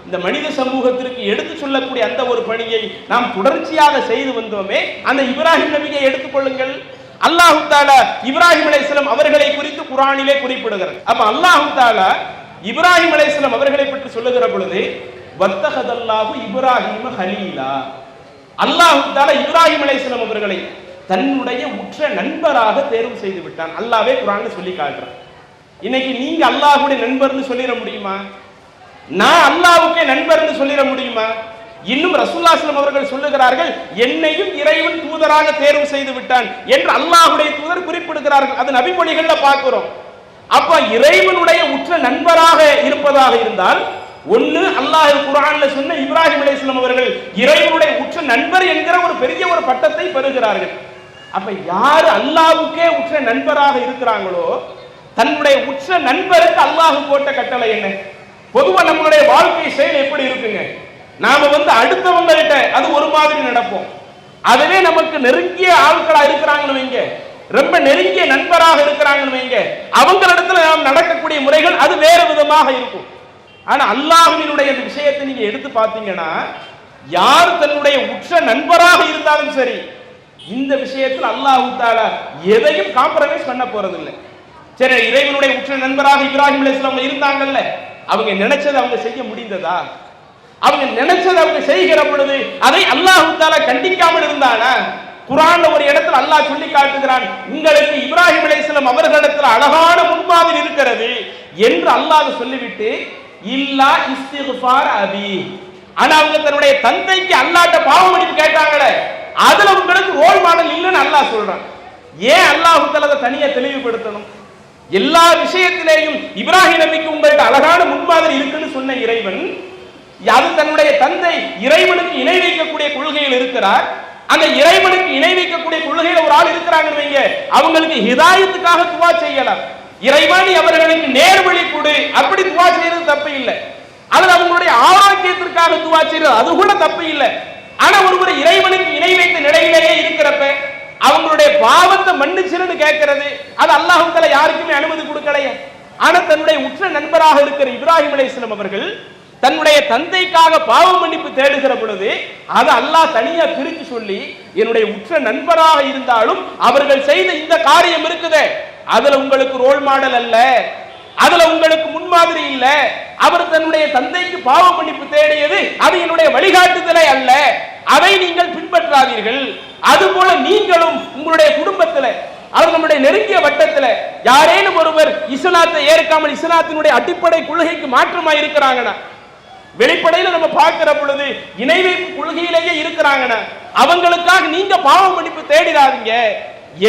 இந்த மனித சமூகத்திற்கு எடுத்து சொல்லக்கூடிய அந்த ஒரு பணியை நாம் தொடர்ச்சியாக செய்து வந்தோமே. அந்த இப்ராஹிம் நபியை எடுத்துக்கொள்ளுங்கள். அல்லாஹ் தஆலா இப்ராஹிம் அலைஹிஸ்ஸலாம் அவர்களை குறித்து குர்ஆனிலே குறிப்பிடுகிறார். அப்ப அல்லாஹ் தஆலா இப்ராஹிம் அலைஹிஸ்ஸலாம் அவர்களை பற்றி சொல்லுகிற பொழுது வத்தஹதல்லாஹு இப்ராஹீம ஹலீலா, அல்லாஹ் தஆலா இப்ராஹிம் அலைஹிஸ்ஸலாம் அவர்களை தன்னுடைய உற்ற நண்பராக தேர்வு செய்து விட்டான். அல்லாஹ்வே குர்ஆன்ல சொல்லி காட்டுறான். இன்னைக்கு நீங்க அல்லாஹ்வுடைய நண்பர்னு சொல்லிட முடியுமா? நான் அல்லாஹ்வுக்கே நண்பர்னு சொல்லிட முடியுமா? இன்னும் ரசூலுல்லாஹி ஸல்லல்லாஹு அலைஹி வஸல்லம் அவர்கள் சொல்லுகிறார்கள், என்னையும் இறைவன் தூதராக தேர்வு செய்து விட்டான் என்று அல்லாஹ்வுடைய தூதர் குறிப்பிடுகிறார்கள். அது நபிமொழிகள்ல பார்க்கிறோம். அப்ப இறைவனுடைய உற்ற நண்பராக இருப்பதாக இருந்தால் ஒன்னு அல்லாஹ் குர்ஆன்ல சொன்ன இப்ராஹிம் அலைஹிஸ்ஸலாம் அவர்கள் இறைவனுடைய உற்ற நண்பர் என்கிற ஒரு பெரிய ஒரு பட்டத்தை பெறுகிறார்கள். அப்ப யார் அல்லாஹ்வுக்கே உற்ற நண்பராக இருக்கிறாங்களோ தன்னுடைய உற்ற நண்பருக்கு அல்லாஹ் போட்ட கட்டளை என்ன? பொதுவா நம்மளுடைய வாழ்க்கை செயல் எப்படி இருக்குங்க? நாம அடுத்தவங்கள்ட்ட அது ஒரு மாதிரி நடப்போம். அதுவே நமக்கு நெருங்கிய ஆட்களா இருக்கிறாங்கன்னு வைங்க, ரொம்ப நெருங்கிய நண்பராக இருக்கிறாங்கன்னு வைங்க, அவங்களிடத்துல நாம் நடக்கக்கூடிய முறைகள் அது வேறு விதமாக இருக்கும். ஆனா அல்லாஹ்வினுடைய இந்த விஷயத்தை நீங்க எடுத்து பார்த்தீங்கன்னா யார் தன்னுடைய உற்ற நண்பராக இருந்தாலும் சரி இந்த விஷயத்தில் அல்லாஹ் தஆலா எதையும் காம்ப்ரமைஸ் பண்ண போறதில்லை. சரி, இறைவனுடைய உற்ற நண்பராக இப்ராஹிம் அலைஹிஸ்ஸலாம் இருந்தாங்கல்ல, அவங்க நினைச்சதை அவங்க செய்ய முடிந்ததா? அவங்க நினைச்சதை அவங்க செய்கிற பொழுது அதை அல்லாஹ் தஆலா கண்டிக்காமல் இருந்தானா? குர்ஆன்ல ஒரு இடத்துல அல்லாஹ் சொல்லி காட்டுகிறான், உங்களுக்கு இப்ராஹிம் அலைஹிஸ்ஸலாம் அவர்களிடத்துல அழகான முன்மாதிரி இருக்கிறது என்று அல்லாஹ் சொல்லிவிட்டு இல்லா இஸ்திக்ஃபார் அபி, ஆனா அவங்க தன்னுடைய தந்தைக்கு அல்லாஹ்ட்ட பாவ மன்னிப்பு கேட்டாங்களே அதுல உங்களுக்கு ரோல் மாடல் இல்லைன்னு அல்லாஹ் சொல்றான். ஏன் அல்லாஹ் தஆலா அதை தனியா தெளிவுபடுத்தணும்? எல்லா விஷயத்திலேயும் இப்ராஹிம் நபிக்கு உங்கள்ட்ட அழகான முன்மாதிரி இருக்குன்னு சொன்ன இறைவன் அது தன்னுடைய தந்தை இறைவனுக்கு இணை வைக்கக்கூடிய கொள்கையில் இருக்கிறார். அந்த இறைவனுக்கு இணை வைக்கக்கூடிய கொள்கையில ஒரு ஆள் இருக்கிறாங்கன்னு வைங்க, அவங்களுக்கு ஹிதாயத்துக்காக துவா செய்யலாம். இறைவன் அவர்களுக்கு நேர்வழி கொடு அப்படி துவா செய்யறது தப்பு இல்லை. அது அவங்களுடைய ஆரோக்கியத்திற்காக துவா செய்யறது அது கூட தப்பு இல்லை. ஆனா ஒருவர் இறைவனுக்கு இணை வைத்த நிலையிலேயே இருக்கிறப்ப அவங்களுடைய பாவத்தை மன்னிச்சிருன்னு கேட்கிறது அது அல்லாஹ் தஆலா யாருக்குமே அனுமதி கொடுக்கலையே. ஆனா தன்னுடைய உற்ற நண்பராக இருக்கிற இப்ராஹிம் அலைஹிஸ்ஸலாம் அவர்கள் தன்னுடைய தந்தைக்காக பாவ மன்னிப்பு தேடுகிற பொழுது அது அல்லாஹ் தனியா பிரித்து சொல்லி என்னுடைய உற்ற நண்பராக இருந்தாலும் அவர்கள் செய்த இந்த காரியம் இருக்குதே அதுல உங்களுக்கு ரோல் மாடல் அல்ல, அதுல உங்களுக்கு முன்மாதிரி இல்ல, அவர் தன்னுடைய தந்தைக்கு பாவ மன்னிப்பு தேடியது அது என்னுடைய வழிகாட்டுதலே அல்ல, அதை நீங்கள் பின்பற்றாதீர்கள். அதுபோல நீங்களும் உங்களுடைய குடும்பத்துல அது நம்முடைய நெருங்கிய வட்டத்துல யாரேனும் ஒருவர் இஸ்லாத்தை ஏற்காமல் இஸ்லாத்தினுடைய அடிப்படை கொள்கைக்கு மாற்றமா இருக்கிறாங்கன்னா, வெளிப்படையில நம்ம பார்க்கிற பொழுது இணை வைப்பு கொள்கையிலேயே இருக்கிறாங்கன்னா அவங்களுக்காக நீங்க பாவ மன்னிப்பு தேடிடாதீங்க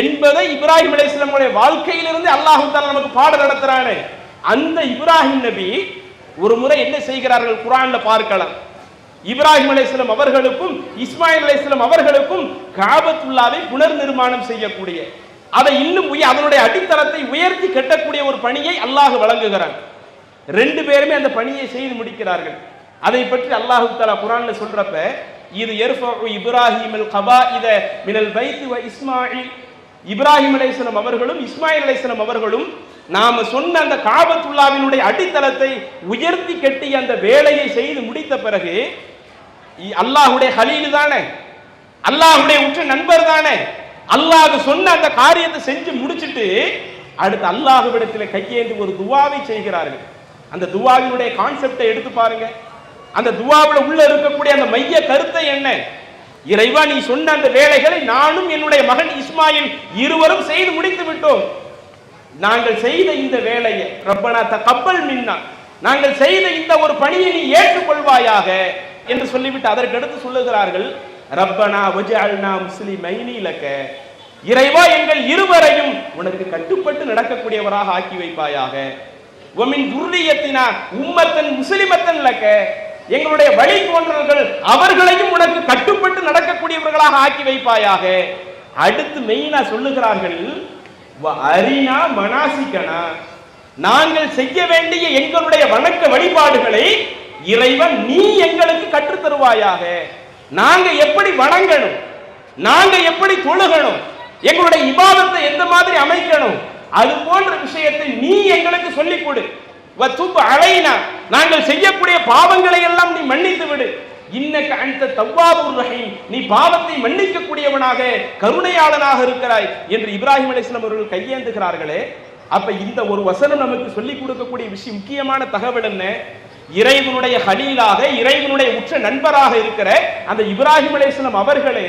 என்பதை இப்ராஹிம் அலைஹிஸ்ஸலாமுடைய வாழ்க்கையிலிருந்து அல்லாஹ் தஆலா நமக்கு பாடம் நடத்துறானே. அந்த இப்ராஹிம் நபி ஒரு முறை என்ன செய்கிறார்கள் குர்ஆன்ல பார்க்கலாம். இப்ராஹிம் அலைஹிஸ்ஸலாம் அவர்களுக்கும் இஸ்மாயில் அலைஹிஸ்ஸலாம் அவர்களுக்கும் காபத்துல்லாவை புனர் நிர்மாணம் செய்யக்கூடிய அதை இன்னும் அதனுடைய அடித்தளத்தை உயர்த்தி கட்டக்கூடிய ஒரு பணியை அல்லாஹ் வழங்குகிறான். ரெண்டு பேருமே அந்த பணியை செய்து முடிக்கிறார்கள். அதை பற்றி அல்லாஹ் தஆலா குர்ஆன்ல சொல்றப்ப இது யர்ஃபஉ இப்ராஹீமல் கபாயித மினல் பைத் வ இஸ்மாயில், இப்ராஹிம் அலைஹிஸ்ஸலாம் அவர்களும் இஸ்மாயில் அலைஹிஸ்ஸலாம் அவர்களும் நாம சொன்ன அந்த காபத்துல்லாவினுடைய அடித்தளத்தை உயர்த்தி கட்டி அந்த வேலையை செய்து முடித்த பிறகு அல்லாஹ்வுடைய ஹலீல் தானே, அல்லாஹ்வுடைய உற்ற நண்பர் தானே, அல்லாஹ் சொன்ன அந்த காரியத்தை செஞ்சு முடிச்சிட்டு அடுத்து அல்லாஹ்விடத்தில் கையேந்தி ஒரு துவாவை செய்கிறார்கள். அந்த துவாவினுடைய கான்செப்டை எடுத்து பாருங்க. அந்த துவாவில் உள்ள இருக்கக்கூடிய அந்த மைய கருத்தை என்ன? இறைவா, நீ சொன்ன அந்த வேலைகளை நானும் என்னுடைய மகன் இஸ்மாயில் இருவரும் செய்து முடித்து விட்டோம். நாங்கள் செய்த இந்த வேலையை ரப்பனா தகப்பல் மின்னா, நாங்கள் செய்த இந்த ஒரு பணியை நீ ஏற்றுக்கொள்வாயாக என்று சொல்லிவிட்டு அதற்கு அடுத்து சொல்லுகிறார்கள், ரப்பனா வஜஅல்னா முஸ்லிமைனி லக, இறைவா எங்கள் இருவரையும் உனக்கு கட்டுப்பட்டு நடக்கக்கூடியவராக ஆக்கி வைப்பாயாக. வமின் துர்ரியத்தினா உம்மத்தன் முஸ்லிமத்தன் லக, எங்களுடைய வழி தோன்றல்கள் அவர்களையும் உனக்கு கட்டுப்பட்டு நடக்கக்கூடியவர்களாக ஆக்கி வைப்பாயாக. அடுத்து மெயினா சொல்லுகிறார்கள், அரினா மனாசிக்கனா, நாங்கள் செய்ய வேண்டிய எங்களுடைய வணக்க வழிபாடுகளை இறைவன் நீ எங்களுக்கு கற்றுத் தருவாயாக. நாங்க எப்படி வணங்கணும், நாங்க எப்படி தொழுகணும், எங்களுடைய இபாதத்தை எந்த மாதிரி அமைக்கணும், அது போன்ற விஷயத்தை நீ எங்களுக்கு சொல்லிக் கொடு. வத்துப் அலைனா, நாங்கள் செய்யக்கூடிய பாவங்களை எல்லாம் நீ மன்னித்து விடு. இன்னக அன்த தவ்வாபுர் ரஹீம், நீ பாவத்தை மன்னிக்க கூடியவனாக கருணையாளனாக இருக்கிறாய் என்று இப்ராஹிம் அலைஹிஸ்ஸலாம் அவர்கள் கையேந்துகிறார்களே. அப்ப இந்த ஒரு வசனம் நமக்கு சொல்லிக் கொடுக்கக்கூடிய விஷயம், முக்கியமான தகவல் என்ன? இறைவனுடைய ஹலீலாக, இறைவனுடைய உற்ற நண்பராக இருக்கிற அந்த இப்ராஹிம் அலைஹிஸ்ஸலாம் அவர்களே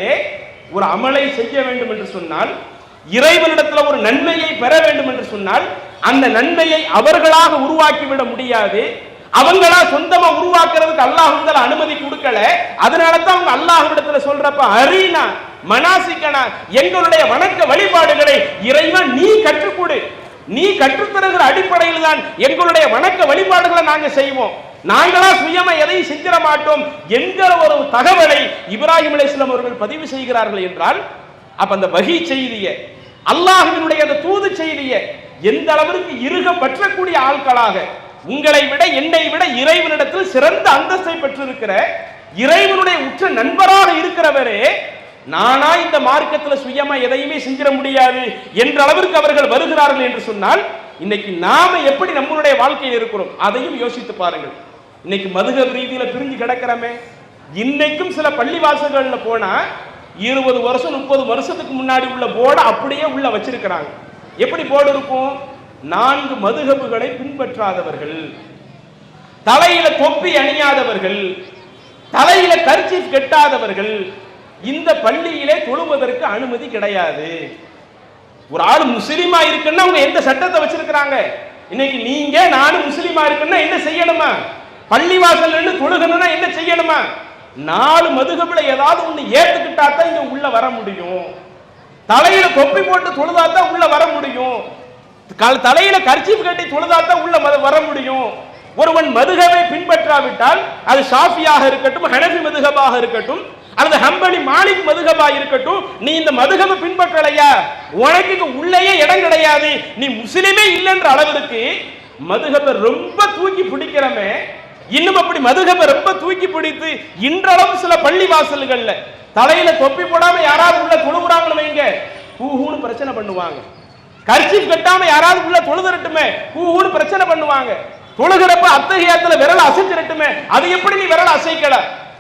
ஒரு அமலை செய்ய வேண்டும் என்று சொன்னால், இறைவனிடத்தில் ஒரு நன்மையை பெற வேண்டும் என்று சொன்னால், அந்த நன்மையை அவர்களாக உருவாக்கிவிட முடியாது. அவங்களா சொந்தமா உருவாக்குறதுக்கு அல்லாஹ் அனுமதி கொடுக்கல. அதனால தான் அவங்க அல்லாஹ்விடத்துல சொல்றப்ப அரினா மனாசிக்கனா, எங்களுடைய வணக்க வழிபாடுகளை இறைவன் நீ கற்றுக் கொடு, நீ கற்றுத்தருகிற அடிப்படையில் தான் எங்களுடைய வணக்க வழிபாடுகளை நாங்க செய்வோம், நாங்களா சுயமா எதையும் செஞ்சிட மாட்டோம் என்கிற ஒரு தகவலை இப்ராஹிம் அலைஹிஸ்ஸலாம் அவர்கள் பதிவு செய்கிறார்கள் என்றால், அப்ப அந்த வஹி செய்திய, அல்லாஹ்வினுடைய அந்த தூது செய்திய எந்த அளவிற்கு இருக பற்றக்கூடிய ஆட்களாக, உங்களை விட என்னை விட இறைவனிடத்தில் சிறந்த அந்தஸ்தை பெற்றிருக்கிற இறைவனுடைய உற்ற நண்பராக இருக்கிறவரே, நானா இந்த மார்க்கத்தில் சுயமா எதையுமே செஞ்சிட முடியாது என்ற அளவிற்கு அவர்கள் வருகிறார்கள் என்று சொன்னால், இன்னைக்கு நாம எப்படி நம்மளுடைய வாழ்க்கையில் இருக்கிறோம் அதையும் யோசித்து பாருங்கள். இன்னைக்கு மதுஹப் ரீதியில பிரிஞ்சு கிடக்கிறமே. இன்னைக்கும் சில பள்ளிவாசல்கள்ல போனா 20 வருஷம் 30 வருஷத்துக்கு முன்னாடி உள்ள போர்டை அப்படியே உள்ள வச்சிருக்கிறாங்க. எப்படி போர்டு இருக்கும்? 4 மதுஹபுகளை பின்பற்றாதவர்கள், தலையில தொப்பி அணியாதவர்கள், தலையில கர்ச்சீஃப் கட்டாதவர்கள் இந்த பள்ளியிலே தொழுவதற்கு அனுமதி கிடையாது. ஒரு ஆள் முஸ்லிமா இருக்குன்னா அவங்க எந்த சட்டத்தை வச்சிருக்கிறாங்க? இன்னைக்கு நீங்க நானும் முஸ்லிமா இருக்குன்னா என்ன செய்யணுமா? பள்ளிவாசல் தொழுகணும்னா என்ன செய்யணுமா? 4 மதுஹப்ல ஏதாவது ஒண்ணு ஏத்துக்கிட்டா தான் இங்க உள்ள வர முடியும். தலையில தொப்பி போட்டு தொழுதாதான் உள்ள வர முடியும். தலையில கர்ச்சீஃப் கட்டி தொழுதாதான் உள்ள வர முடியும். ஒருவன் மதுஹபை பின்பற்றாவிட்டால் அது ஷாஃபியாக இருக்கட்டும், ஹனஃபி மதுஹபாக இருக்கட்டும், அல்லது ஹம்பலி மாலிக் மதுஹபா இருக்கட்டும், நீ இந்த மதுஹபை பின்பற்றலையா உனக்கு உள்ளேயே இடம் கிடையாது, நீ முஸ்லிமே இல்லைன்ற அளவிற்கு மதுஹபை ரொம்ப தூக்கி பிடிக்கிறமே. இன்னும் அப்படி மதுஹபை ரொம்ப தூக்கி பிடித்து இன்றளவு சில பள்ளி வாசல்கள்ல தலையில தொப்பி போடாம யாராவது உள்ள தொழுகிறாங்கன்னு வைங்க, ஹூஹூன்னு பிரச்சனை பண்ணுவாங்க. கர்ச்சீஃப் கட்டாம யாராவது உள்ள தொழுதரட்டுமே, ஹூஹூன்னு பிரச்சனை பண்ணுவாங்க. தொழுகிறப்ப அத்தஹியாத்துல விரல் அசைச்சிரட்டுமே, அது எப்படி நீ விரல் அசைக்கல?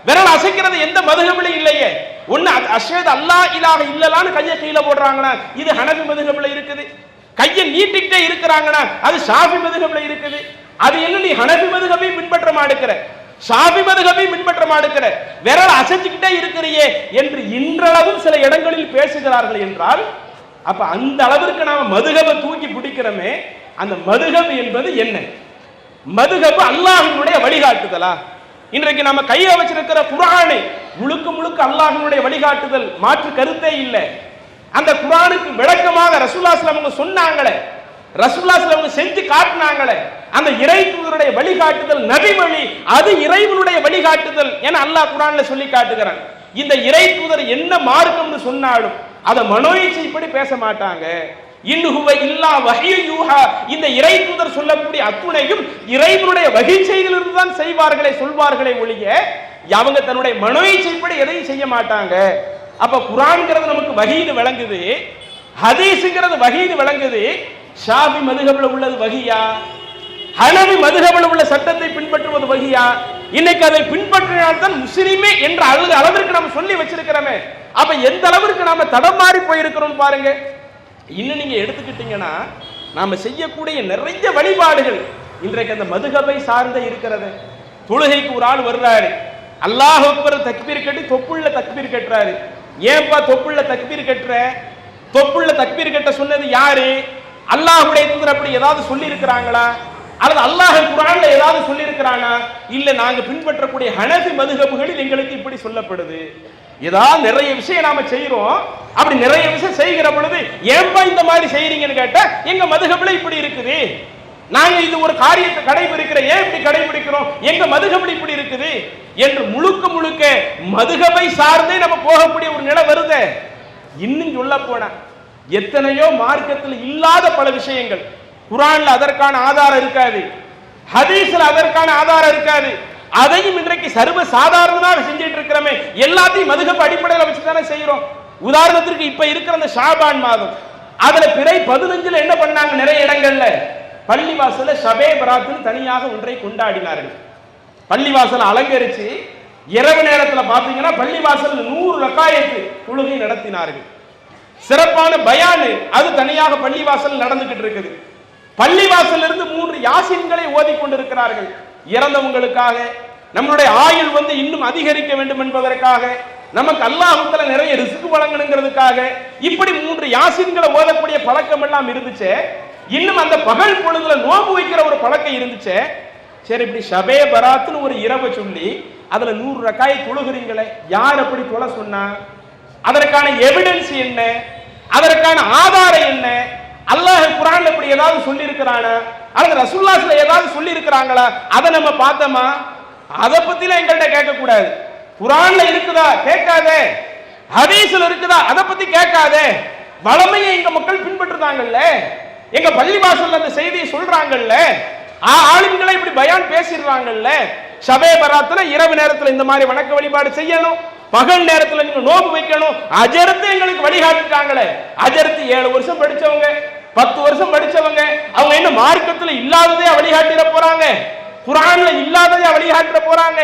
விரல் அசைக்கிறது எந்த மதுஹபிலும் இல்லையே. ஒண்ணு அஷ்ஹது அல்லாஹ் இலாஹ இல்லல்லாஹ்னு கையை கீழே போடுறாங்கன்னா இது ஹனஃபி மதுஹபில இருக்குது. கையை நீட்டிக்கிட்டே இருக்கிறாங்கன்னா அது ஷாஃபி மதுஹபில இருக்குது. அது என்ன நீ ஹனஃபி மதுஹபை பின்பற்ற மாட்டேங்கிற, ஷாஃபி மதுஹபை பின்பற்ற மாட்டேங்கிற, விரல் அசைச்சுக்கிட்டே இருக்கிறியே என்று இன்றளவும் சில இடங்களில் பேசுகிறார்கள் என்றால், அப்ப அந்த அளவிற்கு நாம மதுஹபை தூக்கி பிடிக்கிறோமே. அந்த மதுஹப் என்பது என்ன? மதுஹப் அல்லாஹ்வினுடைய வழிகாட்டுதலா? இன்றைக்கு நம்ம கையை வச்சிருக்கிற குர்ஆனை முழுக்க முழுக்க அல்லாஹ்வினுடைய வழிகாட்டுதல், மாற்று கருத்தே இல்லை. அந்த குர்ஆனுக்கு விளக்கமாக ரசூலுல்லாஹி ஸல்லல்லாஹு அலைஹி வஸல்லம் சொன்னாங்களே, ரசூலுல்லாஹி ஸல்லல்லாஹு அலைஹி வஸல்லம் செஞ்சு காட்டினாங்களே, அந்த இறை தூதருடைய வழிகாட்டுதல் நபி வழி, அது இறைவனுடைய வழிகாட்டுதல் என அல்லாஹ் குர்ஆன்ல சொல்லி காட்டுகிறான். இந்த இறை தூதர் என்ன மார்க்கம்னு சொன்னாலும் அதை மனோ இச்சைப்படி பேச மாட்டாங்க. இன்னுஹுவ இல்லா வஹ்யு யூஹா, இந்த இறை தூதர் சொல்லக்கூடிய அத்துணையும் இறைவனுடைய வஹி செய்தியிலிருந்து தான் செய்வார்களே, சொல்வார்களே ஒழிய அவங்க தன்னுடைய மனோ இச்சைப்படி எதையும் செய்ய மாட்டாங்க. அப்ப குர்ஆன்ங்கிறது நமக்கு வஹீன்னு விளங்குது, ஹதீஸ்ங்கிறது வஹீன்னு விளங்குது. ஷாஃபி மதுஹப்ல உள்ளது வஹியா, ஹனவி மதுஹப்ல உள்ள சட்டத்தை பின்பற்றுவது வஹியா? இன்னைக்கு அதை பின்பற்றினால்தான் முஸ்லிமே என்ற அளவிற்கு நம்ம சொல்லி வச்சிருக்கிறோமே. அப்ப எந்த அளவிற்கு நாம தடம் மாறி போயிருக்கிறோம் பாருங்க. இன்னும் நீங்க எடுத்துக்கிட்டீங்கன்னா நாம செய்யக்கூடிய நிறைய வழிபாடுகள் இன்றைக்கு அந்த மதுஹபை சார்ந்த இருக்கிறது. தொழுகைக்கு ஒரு ஆள் வர்றாரு, அல்லாஹ் அக்பர் தக்பீர் கட்டி தொப்புள்ள தக்பீர் கட்டுறாரு. ஏன்பா தொப்புள்ள தக்பீர் கட்டுற? தொப்புள்ள தக்பீர் கட்ட சொன்னது யாரு? அல்லாஹ்வுடைய தூதர் அப்படி ஏதாவது சொல்லி இருக்கிறாங்களா? அல்லது அல்லாஹ் குர்ஆன்ல ஏதாவது சொல்லி இருக்கிறானா? இல்ல நாங்க பின்பற்றக்கூடிய ஹனஃபி மதுஹபுகளில் எங்களுக்கு இப்படி சொல்லப்படுது. ஏதாவது நிறைய விஷயம் நாம செய்யறோம். அப்படி நிறைய விஷயம் செய்கிற பொழுது ஏன்பா இந்த மாதிரி செய்யறீங்கன்னு கேட்டா எங்க மதுஹப்ல இப்படி இருக்குது, நாங்க இது ஒரு காரியத்தை கடைபிடிக்கிறோம், ஏன் இப்படி கடைபிடிக்கிறோம், எங்க மதுஹப்ல இப்படி இருக்குது என்று முழுக்க முழுக்க மதுஹபை சார்ந்தே நம்ம போகக்கூடிய ஒரு நிலை வருது. இன்னும் சொல்ல போனா எத்தனையோ மார்க்கத்தில் இல்லாத பல விஷயங்கள் குர்ஆன்ல அதற்கான ஆதாரம் இருக்காது, ஹதீஸ்ல அதற்கான ஆதாரம் இருக்காது. அதையும் இன்றைக்கு சர்வ சாதாரணமாக செஞ்சிட்டு இருக்கிறோமே. எல்லாத்தையும் மதுஹப் அடிப்படையில் வச்சு தானே செய்யறோம். உதாரணத்திற்கு இப்ப இருக்கிற அந்த ஷாபான் மாதம், அதுல பிறை 15ல என்ன பண்ணாங்க? நிறைய இடங்கள்ல பள்ளிவாசல ஷபே பராத்துன்னு தனியாக ஒன்றை கொண்டாடினார்கள். பள்ளிவாசல அலங்கரிச்சு இரவு நேரத்தில் பார்த்தீங்கன்னா பள்ளிவாசல் 100 ரக்காயத்து தொழுகை நடத்தினார்கள். சிறப்பான பயானு அது தனியாக பள்ளிவாசல் நடந்துகிட்டு இருக்குது. பள்ளிவாசல் இருந்து 3 யாசீன்களை ஓதிக்கொண்டிருக்கிறார்கள். இறந்தவங்களுக்காக, நம்மளுடைய ஆயுள் இன்னும் அதிகரிக்க வேண்டும் என்பதற்காக, நமக்கு அல்லாஹ் தஆலா நிறைய ரிஸ்க் வழங்கணுங்கிறதுக்காக இப்படி 3 யாசீன்களை ஓதக்கூடிய பழக்கம் எல்லாம் இருந்துச்சு. இன்னும் அந்த பகல் பொழுதுல நோன்பு வைக்கிற ஒரு பழக்கம் இருந்துச்சு. சரி, இப்படி ஷபே பராத்னு ஒரு இரவை சொல்லி அதுல 100 ரக்காயை தொழுகிறீங்களே, யார் அப்படி தொலை சொன்னா? அதற்கான எவிடன்ஸ் என்ன? அதற்கான ஆதாரம் என்ன? அல்லாஹ் குர்ஆன்ல இப்படி ஏதாவது சொல்லி இருக்கிறானா? அல்லது ரசூலுல்லாஹ்ல ஏதாவது சொல்லி இருக்கிறாங்களா? அதை நம்ம பார்த்தோமா? அதை பத்திலாம் எங்கள்கிட்ட கேட்க கூடாது. குர்ஆன்ல இருக்குதா கேட்காதே, ஹதீஸ்ல இருக்குதா அதை பத்தி கேட்காதே. வளமையை எங்க மக்கள் பின்பற்றுறாங்கல்ல, எங்க பள்ளிவாசல்ல அந்த செய்தியை சொல்றாங்கல்ல, ஆளுங்களை இப்படி பயான் பேசிடுறாங்கல்ல. ஷபே பராத்துல இரவு நேரத்துல இந்த மாதிரி வணக்க வழிபாடு செய்யணும், பகல் நேரத்துல நீங்க நோன்பு வைக்கணும். அஜரத்து எங்களுக்கு வழிகாட்டுட்டாங்களே. அஜரத்து 7 வருஷம் படிச்சவங்க, 10 வருஷம் படிச்சவங்க, அவங்க என்ன மார்க்கத்துல இல்லாததே வழிகாட்டிட போறாங்க? குர்ஆன்ல இல்லாததே வழிகாட்டிட போறாங்க?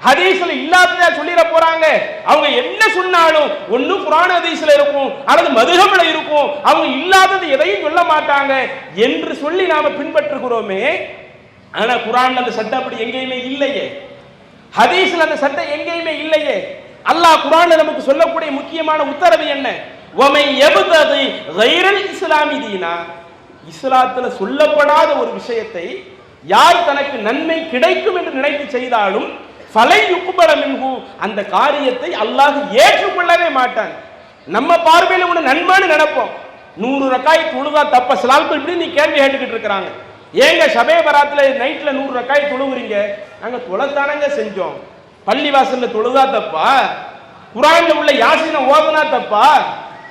ஹதீஸ்ல இல்லாததே சொல்லிட போறாங்க? அவங்க என்ன சொன்னாலும் ஒண்ணு குர்ஆன் ஹதீஸ்ல இருக்கும் அல்லது மதுஹப்ல இருக்கும். அவங்க இல்லாதது எதையும் சொல்ல மாட்டாங்க என்று சொல்லி நாம பின்பற்றுகிறோமே. ஆனா குர்ஆன்ல அந்த சட்டம் அப்படி எங்கேயுமே இல்லையே, ஹதீஸ்ல அந்த சட்டம் எங்கேயுமே இல்லையே. அல்லாஹ் குர்ஆன்ல நமக்கு சொல்லக்கூடிய முக்கியமான உத்தரவு என்ன? வமை யப்தகி கைரல் இஸ்லாமி தீனா, இஸ்லாத்துல சொல்லப்படாத ஒரு விஷயத்தை யார் தனக்கு நன்மை கிடைக்கும் என்று நினைத்து செய்தாலும் ஃபலை யுக்பல மின்ஹு, அந்த காரியத்தை அல்லாஹ் ஏற்றுக்கொள்ளவே மாட்டான். நம்ம பார்வையில உன்னை நன்மைன்னு நினைப்போம். 100 ரக்காய் தொழுதா தப்ப? சில ஆட்கள் இப்படி நீ கேள்வி கேட்டுக்கிட்டு இருக்கிறாங்க. ஏங்க ஷபே பராத்துல நைட்ல 100 ரக்காய் தொழுவுறீங்க? நாங்க தொழத்தானங்க செஞ்சோம். பள்ளிவாசல்ல தொழுதா தப்பா? குர்ஆன்ல உள்ள யாசீனை ஓதுனா தப்பா?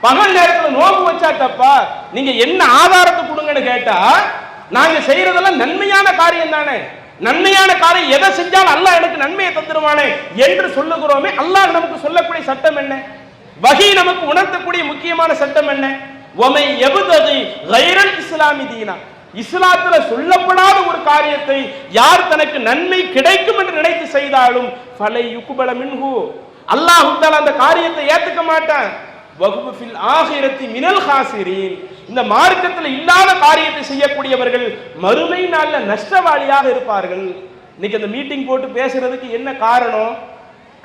பகல் நேரத்துல நோன்பு வச்சா தப்பா? நீங்க என்ன ஆதாரத்தை கொடுங்கன்னு கேட்டா நாங்க செய்யறதெல்லாம் நன்மையான காரியம் தானே. நன்மையான காரியம் எதை செஞ்சாலும் அல்லாஹ் எனக்கு நன்மையை தந்துருவானே என்று சொல்லுகிறோமே. அல்லாஹ் நமக்கு சொல்லக்கூடிய சட்டம் என்ன? வஹி நமக்கு உணர்த்தக்கூடிய முக்கியமான சட்டம் என்ன? வமை யப்தகி கைரல் இஸ்லாமி தீனா, இஸ்லாத்துல சொல்லப்படாத ஒரு காரியத்தை யார் தனக்கு நன்மை கிடைக்கும் என்று நினைத்து செய்தாலும் ஃபலை யுக்பல மின்ஹு, அல்லாஹ் தஆலா அந்த காரியத்தை ஏத்துக்க மாட்டான். வஹுவ ஃபில் ஆகிரத்தி மினல் காசிரீன், இந்த மார்க்கத்தில் இல்லாத காரியத்தை செய்யக்கூடியவர்கள் மறுமை நாள்ல நஷ்டவாளியாக இருப்பார்கள். இன்னைக்கு அந்த மீட்டிங் போட்டு பேசுறதுக்கு என்ன காரணம்?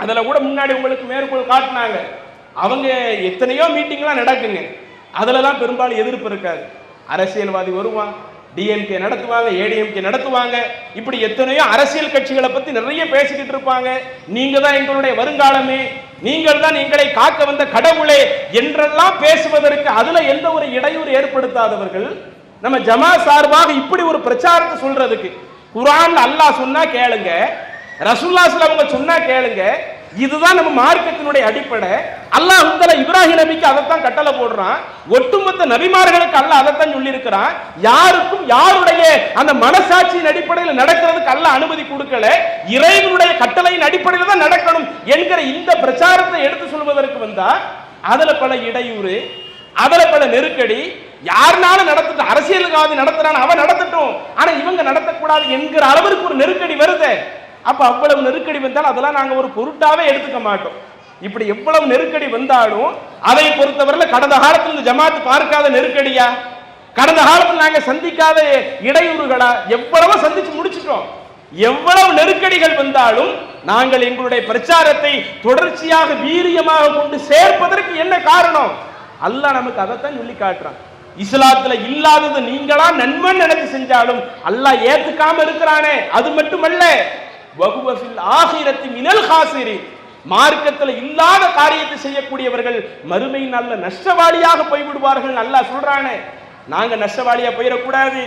அதுல கூட முன்னாடி உங்களுக்கு மேற்கோள் காட்டினாங்க. அவங்க எத்தனையோ மீட்டிங்லாம் நடக்குங்க, அதுலலாம் பெரும்பாலும் எதிர்ப்பு இருக்காது. அரசியல்வாதி வருவான், டிஎம்கே நடத்துவாங்க, ஏடிஎம்கே நடத்துவாங்க, இப்படி எத்தனையோ அரசியல் கட்சிகளை பத்தி நிறைய பேசிக்கிட்டு இருப்பாங்க. நீங்க தான் எங்களுடைய வருங்காலமே, நீங்கள் தான் எங்களை காக்க வந்த கடவுளே என்றெல்லாம் பேசுவதற்கு அதுல எந்த ஒரு இடையூறு ஏற்படுத்தாதவர்கள் நம்ம ஜமா சார்பாக இப்படி ஒரு பிரச்சாரத்தை சொல்றதுக்கு, குர்ஆன்ல அல்லாஹ் சொன்னா கேளுங்க, ரசூலுல்லாஹி ஸல்லல்லாஹு அலைஹி வஸல்லம் சொன்னா கேளுங்க, இதுதான் நம்ம மார்க்கத்தினுடைய அடிப்படை. அல்லாஹ் இப்ராஹிம் நபிக்கு அதைத்தான் கட்டளை போடுறான், ஒட்டுமொத்த நபிமார்களுக்கு அல்லாஹ் அதைத்தான் சொல்லி இருக்கிறான். யாருக்கும் யாருடைய அந்த மனசாட்சியின் அடிப்படையில் நடக்கிறதுக்கு அல்லாஹ் அனுமதி கொடுக்கல, இறைவனுடைய கட்டளையின் அடிப்படையில் தான் நடக்கணும் என்கிற இந்த பிரச்சாரத்தை எடுத்து சொல்வதற்கு வந்தா அதுல பல இடையூறு, அதுல பல நெருக்கடி. யாருனாலும் நடத்தட்டும், அரசியலுக்காவது நடத்துறான் அவன் நடத்தட்டும், ஆனா இவங்க நடத்தக்கூடாது என்கிற அளவிற்கு ஒரு நெருக்கடி வருது. அப்ப அவ்வளவு நெருக்கடி வந்தால் அதெல்லாம் நாங்க ஒரு பொருட்டாவே எடுத்துக்க மாட்டோம். இப்படி எவ்வளவு நெருக்கடி வந்தாலும் அதை பொறுத்தவரையில கடந்த காலத்தில் இந்த ஜமாத்து பார்க்காத நெருக்கடியா, கடந்த காலத்தில் நாங்க சந்திக்காத இடையூறுகளா, எவ்வளவோ சந்திச்சு முடிச்சிட்டோம். எவ்வளவு நெருக்கடிகள் வந்தாலும் நாங்கள் எங்களுடைய பிரச்சாரத்தை தொடர்ச்சியாக வீரியமாக கொண்டு சேர்ப்பதற்கு என்ன காரணம்? அல்லாஹ் நமக்கு அதைத்தான் சொல்லி காட்டுறான். இஸ்லாத்துல இல்லாதது நீங்களா நன்மன் நினைச்சு செஞ்சாலும் அல்லாஹ் ஏத்துக்காம இருக்கிறானே, அது மட்டுமல்ல வஹுவஃபில் ஆகிரத்தி மினல் காசிரின், மார்க்கத்தில் இல்லாத காரியத்தை செய்யக்கூடியவர்கள் மறுமை நல்ல நஷ்டவாளியாக போய்விடுவார்கள் அல்லாஹ் சொல்றானே. நாங்க நஷ்டவாளியா போயிடக்கூடாது,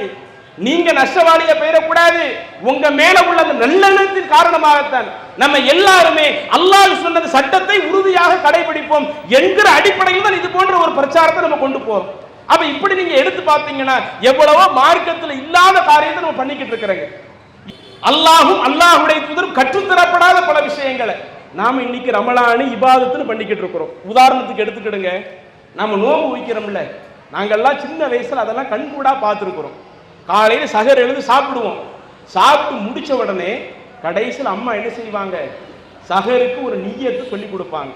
நீங்க நஷ்டவாளியா போயிடக்கூடாது. உங்க மேல உள்ள அந்த நல்லெண்ணத்தின் காரணமாகத்தான் நம்ம எல்லாருமே அல்லாஹ் சொன்னது சட்டத்தை உறுதியாக கடைபிடிப்போம் என்கிற அடிப்படையில் தான் இது போன்ற ஒரு பிரச்சாரத்தை நம்ம கொண்டு போறோம். அப்ப இப்படி நீங்க எடுத்து பார்த்தீங்கன்னா எவ்வளவோ மார்க்கத்தில் இல்லாத காரியத்தை நம்ம பண்ணிக்கிட்டு இருக்கிறோங்க. அல்லாஹும் அல்லாஹுடைய தூதரும் கற்றுத்தரப்படாத பல விஷயங்களை நாம இன்னைக்கு ரமலான் இபாதத்துன்னு பண்ணிக்கிட்டு இருக்கிறோம். உதாரணத்துக்கு எடுத்துக்கிடுங்க, நாம நோம்பு வைக்கிறோம்ல, நாங்கெல்லாம் சின்ன வயசுல அதெல்லாம் கண்கூடா பார்த்துருக்கிறோம். காலையில சகர் எழுந்து சாப்பிடுவோம், சாப்பிட்டு முடிச்ச உடனே கடைசியில் அம்மா என்ன செய்வாங்க, சகருக்கு ஒரு நிய்யத்தை சொல்லி கொடுப்பாங்க.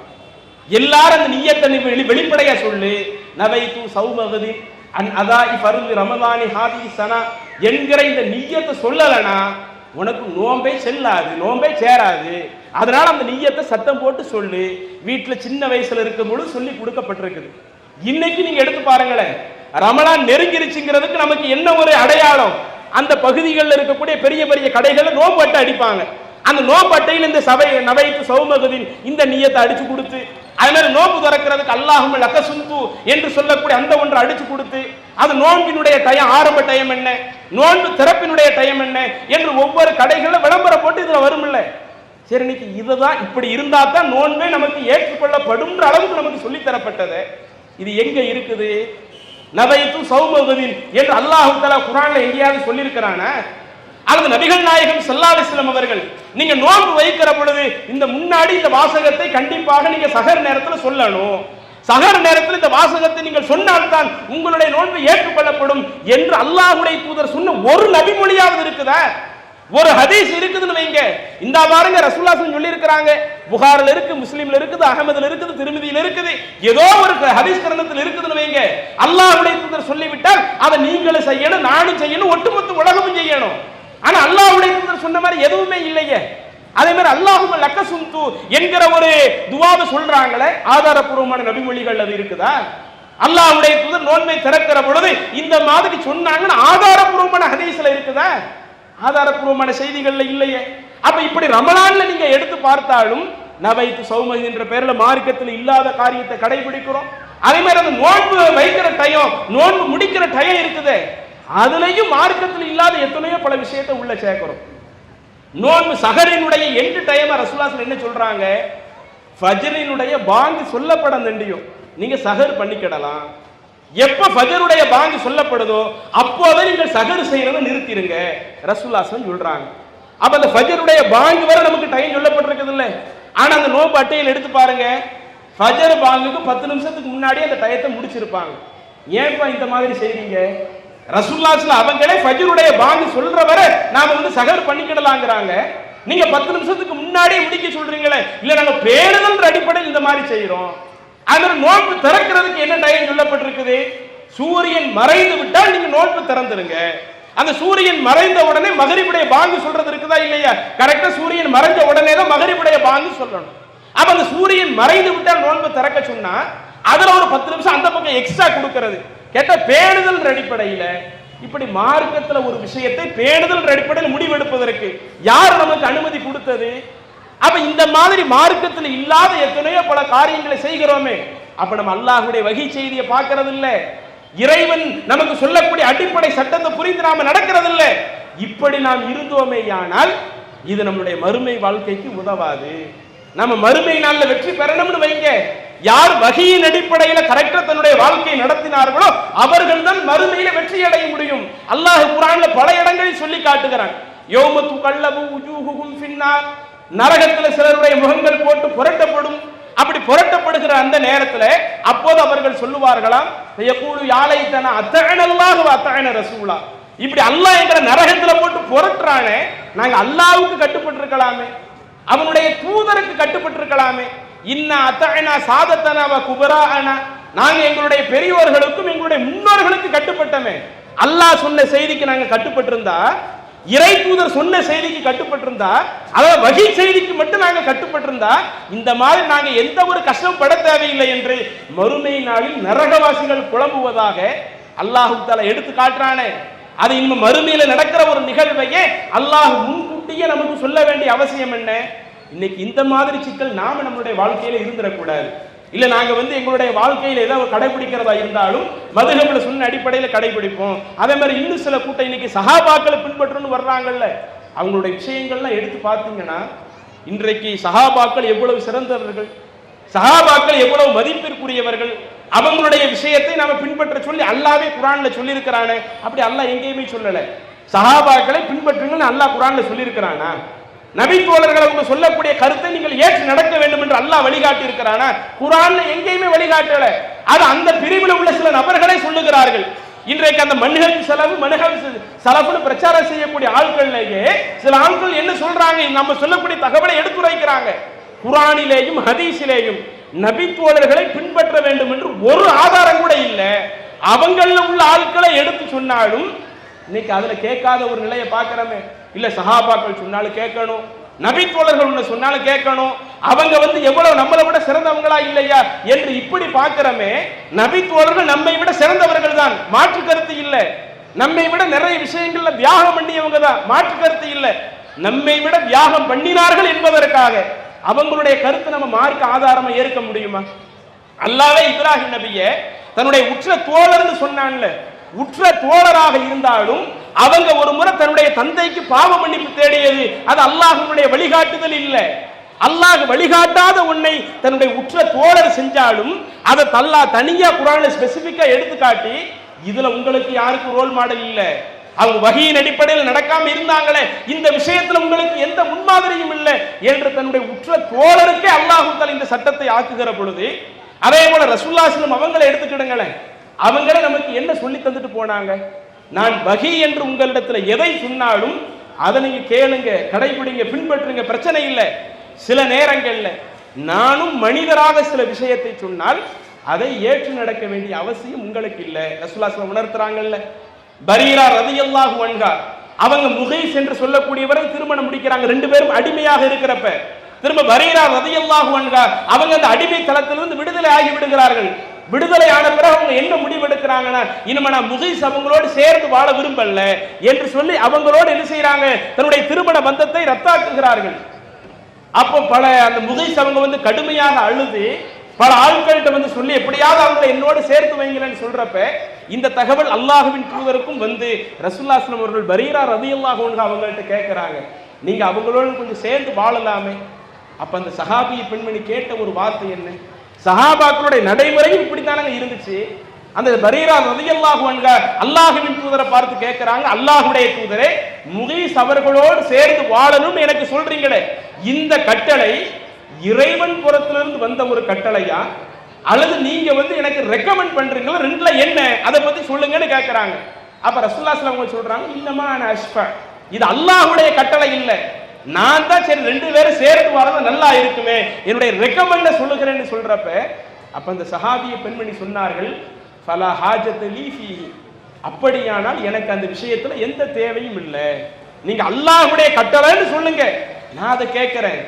எல்லாரும் அந்த நிய்யத்தை வெளிப்படையா சொல்லு, நவைத்து சௌமகதி அன் அதாஇ ஃபர்து ரமதானி ஹாதி சனா என்கிற இந்த நிய்யத்தை சொல்லலனா உனக்கு நோம்பே செல்லாது, நோம்பே சேராது. அதனால அந்த நிய்யத்தை சத்தம் போட்டு சொல்லு. வீட்டுல சின்ன வயசுல இருக்கும் பொழுது சொல்லி கொடுக்கப்பட்டிருக்குது. இன்னைக்கு நீங்க எடுத்து பாருங்களேன், ரமலான் நெருங்கிருச்சுங்கிறதுக்கு நமக்கு என்ன ஒரு அடையாளம்? அந்த பகுதிகளில் இருக்கக்கூடிய பெரிய பெரிய கடைகளில் நோம்பு அட்டை அடிப்பாங்க. அந்த நோம்பு அட்டையில் இந்த சபை நவைத்து சௌமகதின் இந்த நியத்தை அடிச்சு கொடுத்து, அது மாதிரி நோம்பு திறக்கிறதுக்கு அல்லாஹும் லக்கசுந்து என்று சொல்லக்கூடிய அந்த ஒன்றை அடிச்சு கொடுத்து, அது நோன்பினுடைய டைம், ஆரம்ப டைம் என்ன, நோன்பு திறப்பினுடைய டைம் என்ன என்று ஒவ்வொரு கடைகளில் விளம்பரம் போட்டு இதுல வரும் இல்ல. சரி, இன்னைக்கு இதுதான் இப்படி இருந்தா தான் நோன்பே நமக்கு ஏற்றுக்கொள்ளப்படும் அளவுக்கு நமக்கு சொல்லி தரப்பட்டது. இது எங்க இருக்குது? நவைத்து சௌமகதின் என்று அல்லாஹ் தஆலா குர்ஆன்ல எங்கேயாவது சொல்லி இருக்கிறானா? அல்லது நபிகள் நாயகம் ஸல்லல்லாஹு அலைஹி வஸல்லம் அவர்கள் நீங்க நோன்பு வைக்கிற பொழுது இந்த முன்னாடி இந்த வாசகத்தை கண்டிப்பாக நீங்க சஹர் நேரத்தில் சொல்லணும், சஹர் நேரத்தில் இந்த வாசகத்தை நீங்கள் சொன்னால்தான் உங்களுடைய நோன்பு ஏற்றுக்கொள்ளப்படும் என்று அல்லாஹ்வுடைய தூதர் சொன்ன ஒரு நபிமொழியாவது இருக்குதா? ஒரு ஹதீஸ் இருக்குதுன்னு வைங்க. இந்த பாருங்க ரசூலுல்லாஹ் சொல்லி இருக்கிறாங்க, புகாரில் இருக்கு, முஸ்லிம்ல இருக்குது, அஹமதுல இருக்குது, திருமிதியில இருக்குது, ஏதோ ஒரு ஹதீஸ் கிரந்தத்தில் இருக்குதுன்னு வைங்க. அல்லாஹ்வுடைய தூதர் சொல்லிவிட்டால் அதை நீங்களும் செய்யணும், நானும் செய்யணும், ஒட்டுமொத்த உலகமும் செய்யணும். ஆனா அல்லாஹ்வுடைய தூதர் சொன்ன மாதிரி எதுவுமே இல்லையே. அதே மாதிரி அல்லாஹும்ம லக்கசுந்து என்கிற ஒரு துஆவை சொல்றாங்களே, ஆதாரப்பூர்வமான நபிமொழிகள் அது இருக்குதா? அல்லாஹ்வுடைய தூதர் நோன்பை திறக்கிற பொழுது இந்த மாதிரி சொன்னாங்கன்னு ஆதாரப்பூர்வமான ஹதீஸ்ல இருக்குதா? ஆதாரப்பூர்வமான செய்திகள்ல இல்லையே. அப்ப இப்படி ரமலான்ல நீங்க எடுத்து பார்த்தாலும் நவைத்து சௌமஹி என்ற பெயர்ல மார்க்கத்தில் இல்லாத காரியத்தை கடைபிடிக்கிறோம். அதே மாதிரி அந்த நோன்பு வைக்கிற டைம், நோன்பு முடிக்கிற டைம் இருக்குது, அதுலயும் மார்க்கத்தில் இல்லாத எத்தனையோ பல விஷயத்தை உள்ள சேர்க்கிறோம். நோன்பு சஹரினுடைய எண்டு டைம் ரசூலுல்லாஹ் என்ன சொல்றாங்க, ஃபஜ்ரினுடைய பாங்கு சொல்லப்பட வேண்டியும் நீங்க சஹர் பண்ணிக்கிடலாம். எப்ப ஃபஜ்ருடைய பாங்கு சொல்லப்படுதோ அப்போதே நீங்கள் சஹர் செய்யறதை நிறுத்திடுங்க ரசூலுல்லாஹ் சொல்றாங்க. அப்ப அந்த ஃபஜ்ருடைய பாங்கு வரை நமக்கு டைம் சொல்லப்பட்டிருக்குது இல்ல. ஆனா அந்த நோன்பு அட்டையில் எடுத்து பாருங்க, ஃபஜ்ர் பாங்குக்கு 10 நிமிஷத்துக்கு முன்னாடி அந்த டயத்தை முடிச்சிருப்பாங்க. ஏன்பா இந்த மாதிரி செய்றீங்க? ரசூலுல்லாஹ் அவங்களே ஃபஜ்ருடைய பாங்கு சொல்ற வரை நாம சஹர் பண்ணிக்கிடலாங்கிறாங்க. நீங்க 10 நிமிஷத்துக்கு முன்னாடியே முடிக்க சொல்றீங்களே. இல்ல நாங்க பேணுதல் அடிப்படையில் இந்த மாதிரி செய்யறோம். அதனால நோன்பு திறக்கிறதுக்கு என்ன டைம் சொல்லப்பட்டிருக்குது? சூரியன் மறைந்து விட்டால் நீங்க நோன்பு திறந்துருங்க. அந்த சூரியன் மறைந்த உடனே மகரிபுடைய பாங்கு சொல்றது இருக்குதா இல்லையா? கரெக்டா சூரியன் மறைஞ்ச உடனே தான் மகரிபுடைய பாங்கு சொல்லணும். அப்ப அந்த சூரியன் மறைந்து விட்டால் நோன்பு திறக்க சொன்னா அதுல ஒரு 10 நிமிஷம் அந்த பக்கம் எக்ஸ்ட்ரா கொடுக்கிறது கேட்ட பேணுதல் அடிப்படையில. இப்படி மார்க்கத்துல ஒரு விஷயத்தை பேணுதல் அடிப்படையில் முடிவெடுப்பதற்கு யார் நமக்கு அனுமதி கொடுத்தது? அப்ப இந்த மாதிரி மார்க்கத்தில் இல்லாத எத்தனையோ பல காரியங்களை செய்கிறோமே. அப்ப நம்ம அல்லாஹ்வுடைய வஹி செய்தியை பார்க்கறது இல்ல, இறைவன் நமக்கு சொல்லக்கூடிய அடிப்படை சட்டத்தை புரிந்து நாம நடக்கிறது இல்ல. இப்படி நாம் இருந்தோமேயானால் இது நம்முடைய மறுமை வாழ்க்கைக்கு உதவாது. நம்ம மறுமை நாள்ல வெற்றி பெறணும்னு வைங்க, யார் வஹியின் அடிப்படையில கரெக்டா தன்னுடைய வாழ்க்கையை நடத்தினார்களோ அவர்கள் தான் மறுமையில வெற்றி அடைய முடியும். அல்லாஹ் குர்ஆன்ல பல இடங்களில் சொல்லி காட்டுகிறான், யௌம துகல்லபு வுஜூஹுஹும் ஃபின்னார், நரகத்தில் சிலருடைய முகங்கள் போட்டு புரட்டப்படும். அப்படி புரட்டப்படுகிற வருகின்ற அந்த நேரத்தில் அப்போது அவர்கள் சொல்லுவார்களாம், யகூலு யா லைத்தனா அத்தஅனல்லாஹு வ அத்தஅன ரசூலா, இப்படி அல்லாஹ் எங்களை நரகத்துல போட்டு புரட்டுறானே, நாங்க அல்லாஹ்வுக்கு கட்டுப்பட்டிருக்கலாமே, அவனுடைய தூதருக்கு கட்டுப்பட்டிருக்கலாமே. இன்னா அத்தஅனா சாதத்தனா வ குபராஅனா, நாங்க எங்களுடைய பெரியோர்களுக்கும் எங்களுடைய முன்னோர்களுக்கு கட்டுப்பட்டோமே. அல்லாஹ் சொன்ன செய்திக்கு நாங்க கட்டுப்பட்டிருந்தா, இறை தூதர் சொன்ன செய்திக்கு கட்டுப்பட்டிருந்தா, அதாவது வகை செய்திக்கு மட்டும் நாங்க கட்டுப்பட்டிருந்தா, இந்த மாதிரி நாங்க எந்த ஒரு கஷ்டம் பட தேவையில்லை என்று மறுமை நாளில் நரகவாசிகள் புலம்புவதாக அல்லாஹ் தஆலா எடுத்து காட்டுறானே. அது இன்னும் மறுமையில நடக்கிற ஒரு நிகழ்வையே அல்லாஹ் முன்கூட்டியே நமக்கு சொல்ல வேண்டிய அவசியம் என்ன? இன்னைக்கு இந்த மாதிரி சிக்கல் நாம நம்மளுடைய வாழ்க்கையில இருந்துடக்கூடாது. இல்ல நாங்க எங்களுடைய வாழ்க்கையில ஏதாவது கடைபிடிக்கிறதா இருந்தாலும் மதுஹப்ல சொன்ன அடிப்படையில கடைபிடிப்போம். அதே மாதிரி இன்னும் சில கூட்டம் இன்னைக்கு சஹாபாக்களை பின்பற்றணும்னு வர்றாங்கல்ல, அவங்களுடைய விஷயங்கள்லாம் எடுத்து பார்த்தீங்கன்னா இன்றைக்கு சஹாபாக்கள் எவ்வளவு சிறந்தவர்கள், சஹாபாக்கள் எவ்வளவு மதிப்பிற்குரியவர்கள், அவங்களுடைய விஷயத்தை நாம பின்பற்ற சொல்லி அல்லாஹ்வே குர்ஆன்ல சொல்லி இருக்கிறானே. அப்படி அல்லாஹ் எங்கேயுமே சொல்லல சஹாபாக்களை பின்பற்றுங்கன்னு அல்லாஹ் குர்ஆன்ல சொல்லி இருக்கிறானா? நபி தோழர்கள் அவங்க சொல்லக்கூடிய கருத்தை நீங்கள் ஏற்று நடக்க வேண்டும் என்று அல்லாஹ் வழிகாட்டி இருக்கிறானா? குர்ஆன்ல எங்கேயுமே வழிகாட்டல. அது அந்த பிரிவில் உள்ள சில நபர்களை சொல்லுகிறார்கள். இன்றைக்கு அந்த மன்ஹஜ் சலஃப்னு பிரச்சாரம் செய்யக்கூடிய ஆட்கள்லயே சில ஆட்கள் என்ன சொல்றாங்க, நம்ம சொல்லக்கூடிய தகவலை எடுத்துரைக்கிறாங்க. குர்ஆனிலேயும் ஹதீஸிலேயும் நபி தோழர்களை பின்பற்ற வேண்டும் என்று ஒரு ஆதாரம் கூட இல்லை. அவங்கள உள்ள ஆட்களை எடுத்து சொன்னாலும் இன்னைக்கு அதுல கேட்காத ஒரு நிலையை பார்க்கிறோமே. இல்ல சஹாபாக்கள் சொன்னாலும் கேட்கணும், நபி தோழர்கள் ஒண்ணு சொன்னாலும் கேட்கணும், அவங்க எவ்வளவு நம்மளை விட சிறந்தவங்களா இல்லையா என்று இப்படி பார்க்கிறோமே. நபி தோழர்கள் நம்மை விட சிறந்தவர்கள் தான், மாற்று கருத்து இல்லை. நம்மை விட நிறைய விஷயங்கள்ல தியாகம் பண்ணியவங்க தான், மாற்று கருத்து இல்லை. நம்மை விட தியாகம் பண்ணினார்கள் என்பதற்காக அவங்களுடைய கருத்து நம்ம மார்க்க ஆதாரமா ஏற்க முடியுமா? அல்லாஹ்வே இப்ராஹிம் நபியை தன்னுடைய உற்ற தோழர்னு சொன்னான்ல, உற்ற தோழராக இருந்தாலும் அவங்க ஒரு முறை தன்னுடைய தந்தைக்கு பாவ மன்னிப்பு தேடியது அது அல்லாஹ்வுடைய வழிகாட்டுதல் இல்லை. அல்லாஹ் வழிகாட்டாத ஒன்றை தன்னுடைய உற்ற தோழர் செஞ்சாலும் அதை அல்லாஹ் தனியா குர்ஆன்ல ஸ்பெசிபிக்கா எடுத்து காட்டி இதுல உங்களுக்கு யாருக்கு ரோல் மாடல் இல்லை, அவங்க வஹீயின் அடிப்படையில் நடக்காம இருந்தாங்களே, இந்த விஷயத்துல உங்களுக்கு எந்த முன்மாதிரியும் இல்லை என்று தன்னுடைய உற்ற தோழருக்கே அல்லாஹ் தஆலா இந்த சட்டத்தை ஆக்குகிற பொழுது, அதே போல ரசூலுல்லாஹி ஸல்லல்லாஹு அலைஹி வஸல்லம் அவங்களை எடுத்துக்கிடுங்களேன். அவங்களே நமக்கு என்ன சொல்லி தந்துட்டு போனாங்க? நான் வஹி என்று உங்களிடத்துல எதை சொன்னாலும் அதை நீங்க கேளுங்க, கடைபிடிங்க, பின்பற்றுங்க, பிரச்சனை இல்லை. சில நேரங்கள்ல நானும் மனிதராக சில விஷயத்தை சொன்னால் அதை ஏற்று நடக்க வேண்டிய அவசியம் உங்களுக்கு இல்லை. ரசூலுல்லாஹி ஸல்லல்லாஹு அலைஹி வஸல்லம் உணர்த்துறாங்கல்ல. பரீரா ரலியல்லாஹு அன்ஹா அவங்க முகைஸ் என்று சொல்லக்கூடியவரை திருமணம் முடிக்கிறாங்க. ரெண்டு பேரும் அடிமையாக இருக்கிறப்ப திரும்ப பரீரா ரலியல்லாஹு அன்ஹா அவங்க அந்த அடிமை தளத்திலிருந்து விடுதலை ஆகி விடுகிறார்கள். விடுதலை ஆன பிறகு அவங்க என்ன முடிவு எடுக்கிறாங்கன்னா, இனிமே நான் முகைஸ் அவங்களோடு சேர்ந்து வாழ விரும்பல என்று சொல்லி அவங்களோடு என்ன செய்யறாங்க, தன்னுடைய திருமண பந்தத்தை ரத்தாக்குகிறார்கள். அப்போ பல அந்த முகைஸ் அவங்க கடுமையாக அழுது பல ஆட்கள்கிட்ட சொல்லி எப்படியாவது அவங்களை என்னோடு சேர்த்து வைங்களேன்னு சொல்றப்ப இந்த தகவல் அல்லாஹ்வின் தூதருக்கும் ரசூலுல்லாஹி ஸல்லல்லாஹு அலைஹி வஸல்லம் அவர்கள் பரீரா ரலியல்லாஹு அன்ஹா அவங்கள்ட்ட கேட்கிறாங்க, நீங்க அவங்களோடு கொஞ்சம் சேர்ந்து வாழலாமே. அப்ப அந்த சஹாபிய பெண்மணி கேட்ட ஒரு வார்த்தை என்ன? சஹாபாக்களுடைய நடைமுறையும் இப்படித்தானங்க இருந்துச்சு. அந்த பரீரா ரலியல்லாஹு அன்ஹா அல்லாஹ்வின் தூதரை பார்த்து கேட்கிறாங்க, அல்லாஹ்வுடைய தூதரே, முகைஸ் அவர்களோடு சேர்ந்து வாழணும் எனக்கு சொல்றீங்களே, இந்த கட்டளை இறைவன் புறத்திலிருந்து வந்த ஒரு கட்டளையா அல்லது நீங்க எனக்கு ரெக்கமெண்ட் பண்றீங்களா? ரெண்டுல என்ன அதை பத்தி சொல்லுங்கன்னு கேட்கிறாங்க. அப்ப ரசூலுல்லாஹி ஸல்லல்லாஹு அலைஹி வஸல்லம் சொல்றாங்க, இன்னமா அன அஷ்ஃபா, இது அல்லாஹ்வுடைய கட்டளை இல்லை, நான் தான் சரி ரெண்டு பேரும் சேர்த்து வரது நல்லா இருக்குமே என்னுடைய ரெக்கமெண்ட சொல்லுகிறேன்னு சொல்றப்ப அப்ப அந்த சஹாபிய பெண்மணி சொன்னார்கள், ஃபலா ஹாஜத லீ ஃபீஹி, அப்படியானால் எனக்கு அந்த விஷயத்துல எந்த தேவையும் இல்லை, நீங்க அல்லாஹ்வுடைய கட்டளைன்னு சொல்லுங்க, நான் அதை கேட்கிறேன்,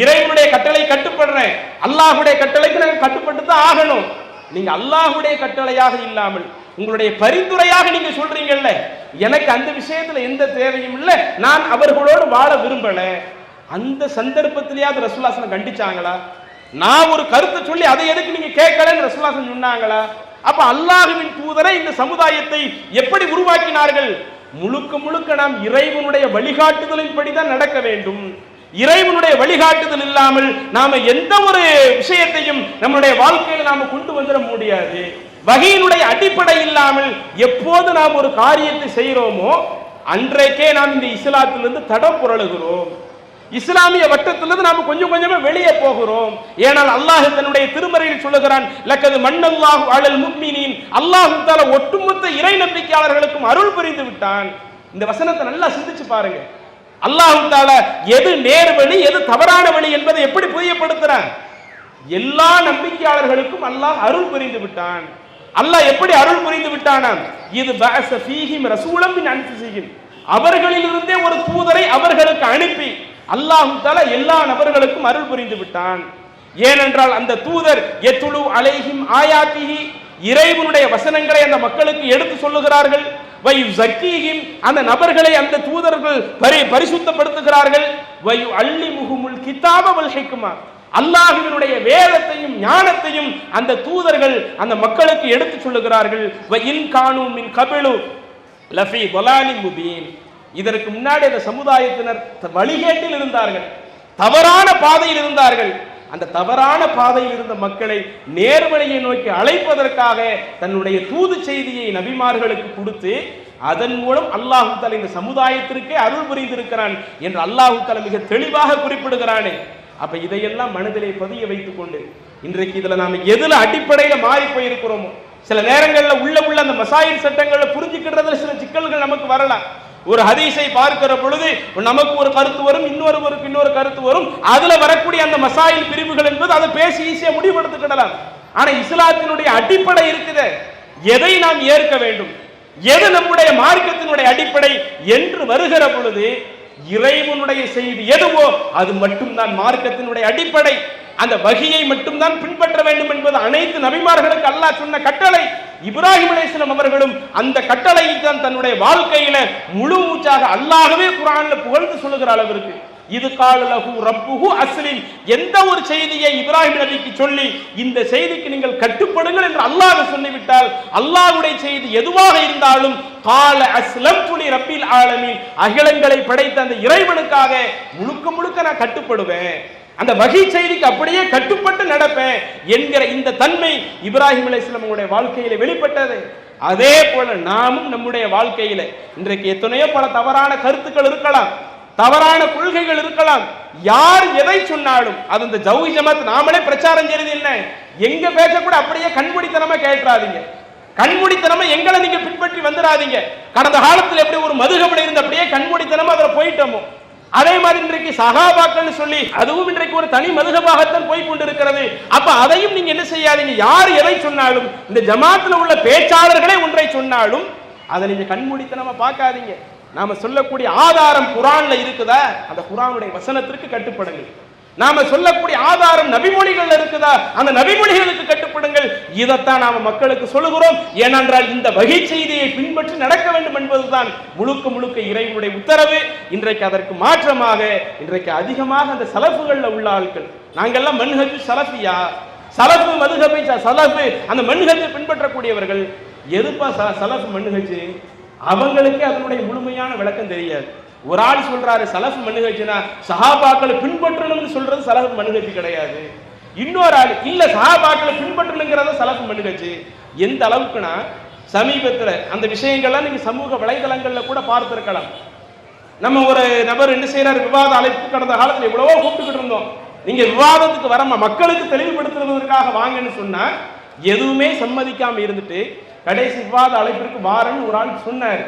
இறைவனுடைய கட்டளை கட்டுப்படுறேன், அல்லாஹ்வுடைய கட்டளைக்கு நாங்கள் கட்டுப்பட்டு தான் ஆகணும். நீங்க அல்லாஹ்வுடைய கட்டளையாக இல்லாமல் உங்களுடைய பரிந்துரையாக நீங்க சொல்றீங்கல்ல, எனக்கு அந்த விஷயத்துல எந்த தேவையும் இல்லை, நான் அவர்களோடு வாழ விரும்பல. அந்த சந்தர்ப்பத்திலேயாவது ரசூலுல்லாஹி ஸல்லல்லாஹு அலைஹி வஸல்லம் கண்டிச்சாங்களா? நான் ஒரு கருத்தை சொல்லி அதை எதுக்கு நீங்க கேட்கலன்னு ரசூலுல்லாஹி ஸல்லல்லாஹு அலைஹி வஸல்லம் சொன்னாங்களா? அப்ப அல்லாஹ்வின் தூதரை இந்த சமுதாயத்தை எப்படி உருவாக்கினார்கள்? முழுக்க முழுக்க நாம் இறைவனுடைய வழிகாட்டுதலின்படி தான் நடக்க வேண்டும். இறைவனுடைய வழிகாட்டுதல் இல்லாமல் நாம எந்த ஒரு விஷயத்தையும் நம்முடைய வாழ்க்கையில நாம கொண்டு வந்துட முடியாது. வகையினுடைய அடிப்படை இல்லாமல் எப்போது நாம் ஒரு காரியத்தை செய்கிறோமோ அன்றைக்கே நாம் இந்த இஸ்லாத்திலிருந்து தடம் புரளுகிறோம். இஸ்லாமிய வட்டத்திலிருந்து நாம கொஞ்சம் கொஞ்சமா வெளியே போகிறோம். ஏனால் அல்லாஹ் தன்னுடைய திருமறையில் சொல்லுகிறான், லக்கது மன்னல்லாஹு அலல் முஃமினீன், அல்லாஹ் தஆலா ஒட்டுமொத்த இறை நம்பிக்கையாளர்களுக்கும் அருள் புரிந்து விட்டான். இந்த வசனத்தை நல்லா சிந்திச்சு பாருங்க. அல்லாஹ் தஆலா எது நேர் வழி எது தவறான வழி என்பதை எப்படி புரியப்படுத்துறான்? எல்லா நம்பிக்கையாளர்களுக்கும் அல்லாஹ் அருள் புரிந்து விட்டான். அல்லாஹ் எப்படி அருள் புரிந்து விட்டானாம்? இது பஅஸ ஃபீஹிம் ரசூலம் மின் அன்ஃபுஸிஹிம், அவர்களிலிருந்தே ஒரு தூதரை அவர்களுக்கு அனுப்பி அல்லாஹ் தஆலா எல்லா நபர்களுக்கும் அருள் புரிந்து விட்டான். ஏனென்றால் அந்த தூதர் யத்லு அலைஹிம் ஆயாத்திஹி, இறைவனுடைய வசனங்களை அந்த மக்களுக்கு எடுத்து சொல்லுகிறார்கள். வயுஸக்கீஹிம், அந்த நபர்களை அந்த தூதர்கள் பரிசுத்தப்படுத்துகிறார்கள். வயுஅல்லிமுஹுமுல் கிதாப வல் ஹிக்மா, அல்லாஹ்வினுடைய வேதத்தையும் ஞானத்தையும் அந்த தூதர்கள் அந்த மக்களுக்கு எடுத்து சொல்லுகிறார்கள். வ இன் கானூ மின் கபிலு லஃபீ ضلالின் முபீன், இதற்கு முன்னாடி அந்த சமுதாயத்தினர் வழிகேட்டில் இருந்தார்கள், தவறான பாதையில் இருந்தார்கள். அந்த தவறான பாதையில் இருந்த மக்களை நேர்வழியை நோக்கி அழைப்பதற்காக தன்னுடைய தூது செய்தியை நபிமார்களுக்கு கொடுத்து அதன் மூலம் அல்லாஹ் தஆலா இந்த சமுதாயத்திற்கே அருள் புரிந்திருக்கிறான் என்று அல்லாஹ் தஆலா மிக தெளிவாக குறிப்பிடுகிறானே. அப்ப இதையெல்லாம் மனதிலே பதிய வைத்துக் கொண்டு இன்றைக்கு இதுல நாம எதுல அடிப்படையில மாறி போயிருக்கிறோமோ, சில நேரங்கள்ல உள்ள அந்த மசாயில் சட்டங்களை புரிஞ்சுக்கிறதுல சில சிக்கல்கள் நமக்கு வரலாம். ஒரு ஹதீஸை பார்க்கிற பொழுது நமக்கு ஒரு கருத்து வரும், இன்னொருவருக்கு இன்னொரு கருத்து வரும். அதுல வரக்கூடிய அந்த மசாயில் பிரிவுகள் என்பது அதை பேசி ஈஸியா முடிவெடுத்துக்கிடலாம். ஆனா இஸ்லாத்தினுடைய அடிப்படை இருக்குது, எதை நாம் ஏற்க வேண்டும், எது நம்முடைய மார்க்கத்தினுடைய அடிப்படை என்று வருகிற பொழுது இறைவனுடைய செய்தி எதுவோ அது மட்டும்தான் மார்க்கத்தினுடைய அடிப்படை. அந்த வகியை மட்டும்தான் பின்பற்ற வேண்டும் என்பது அனைத்து நபிமார்களுக்கு அல்லாஹ் சொன்ன கட்டளை. இப்ராஹிம் அலைஹிஸ்ஸலாம் அவர்களும் அந்த கட்டளையை தான் தன்னுடைய வாழ்க்கையில முழு மூச்சாக அல்லாஹ்வே குர்ஆன்ல புகழ்ந்து சொல்லுகிற அளவிற்கு இது கால லஹு ரப்புஹு அஸ்லிம், எந்த ஒரு செய்தியை இப்ராஹிம் நபிக்கு சொல்லி இந்த செய்திக்கு நீங்கள் கட்டுப்படுங்கள் என்று அல்லாஹ் சொல்லிவிட்டால் அல்லாஹ்வுடைய செய்தி எதுவாக இருந்தாலும் கால அஸ்லம்து லி ரப்பில் ஆலமீன், அகிலங்களை படைத்த அந்த இறைவனுக்காக முழுக்க முழுக்க நான் கட்டுப்படுவேன், அந்த வகை செய்திக்கு அப்படியே கட்டுப்பட்டு நடப்பேன் என்கிற இந்த தன்மை இப்ராஹிம் அலைஹிஸ்ஸலாம் அவருடைய வாழ்க்கையில வெளிப்பட்டது. அதே போல நாமும் நம்முடைய வாழ்க்கையில இன்றைக்கு எத்தனையோ பல தவறான கருத்துக்கள் இருக்கலாம், தவறான கொள்கைகள் இருக்கலாம். யார் எதை சொன்னாலும் அது இந்த ஜவுஹி ஜமாத் நாமளே பிரச்சாரம் செய்யறது என்ன, எங்க பேச கூட அப்படியே கண்மூடித்தனமா கேட்றாதீங்க, கண்மூடித்தனமா எங்களை நீங்க பின்பற்றி வந்துடாதீங்க. கடந்த காலத்தில் எப்படி ஒரு மதுகபடி இருந்து அப்படியே கண்மூடித்தனமா அதில் போயிட்டோமோ அதே மாதிரி இன்றைக்கு சஹாபாக்கள் சொல்லி அதுவும் இன்றைக்கு ஒரு தனி மதுகபாகத்தான் போய் கொண்டிருக்கிறது. அப்ப அதையும் நீங்க என்ன செய்யாதீங்க, யார் எதை சொன்னாலும் இந்த ஜமாத்துல உள்ள பேச்சாளர்களே ஒன்றை சொன்னாலும் அதை நீங்க கண்மூடித்தனமா பார்க்காதீங்க. நாம சொல்லக்கூடிய ஆதாரம் குர்ஆன்ல இருக்குதா, அந்த குர்ஆனுடைய வசனத்திற்கு கட்டுப்படுங்கள். நாம சொல்லக்கூடிய ஆதாரம் நபிமொழிகள் இருக்குதா, அந்த நபிமொழிகளுக்கு கட்டுப்படுங்கள். இதைத்தான் நாம மக்களுக்கு சொல்லுகிறோம். ஏனென்றால் இந்த வகை செய்தியை பின்பற்றி நடக்க வேண்டும் என்பதுதான் முழுக்க முழுக்க இறைவனுடைய உத்தரவு. இன்றைக்கு அதற்கு மாற்றமாக இன்றைக்கு அதிகமாக அந்த சலஃபுகள்ல உள்ள ஆட்கள், நாங்கெல்லாம் மன்ஹஜ் சலஃபியா, சலஃபு மதுஹபை சலஃபு அந்த மன்ஹஜை பின்பற்றக்கூடியவர்கள். எதுப்பா சலஃபு மன்ஹஜ், அவங்களுக்கு அதனுடைய முழுமையான விளக்கம் தெரியாது. ஒரு ஆள் சொல்றாரு சலஃப் மன்ஹஜ்னா சஹாபாக்களை பின்பற்றணும்னு சொல்றது சலஃப் மன்ஹஜ் கிடையாது. இன்னொரு ஆள் இல்ல சஹாபாக்களை பின்பற்றணுங்கிறத சலஃப் மன்ஹஜ். எந்த அளவுக்குனா சமீபத்தில் அந்த விஷயங்கள்லாம் நீங்க சமூக வலைதளங்கள்ல கூட பார்த்திருக்கலாம். நம்ம ஒரு நபர் என்ன செய்யறாரு, விவாத அழைப்பு கடந்த காலத்தில் எவ்வளவோ கூப்பிட்டுக்கிட்டு இருந்தோம், நீங்க விவாதத்துக்கு வரமா மக்களுக்கு தெளிவுபடுத்துவதற்காக வாங்கன்னு சொன்னா எதுவுமே சம்மதிக்காம இருந்துட்டு கடைசி விவாத அழைப்பிற்கு வாரன்னு ஒரு ஆள் சொன்னார்.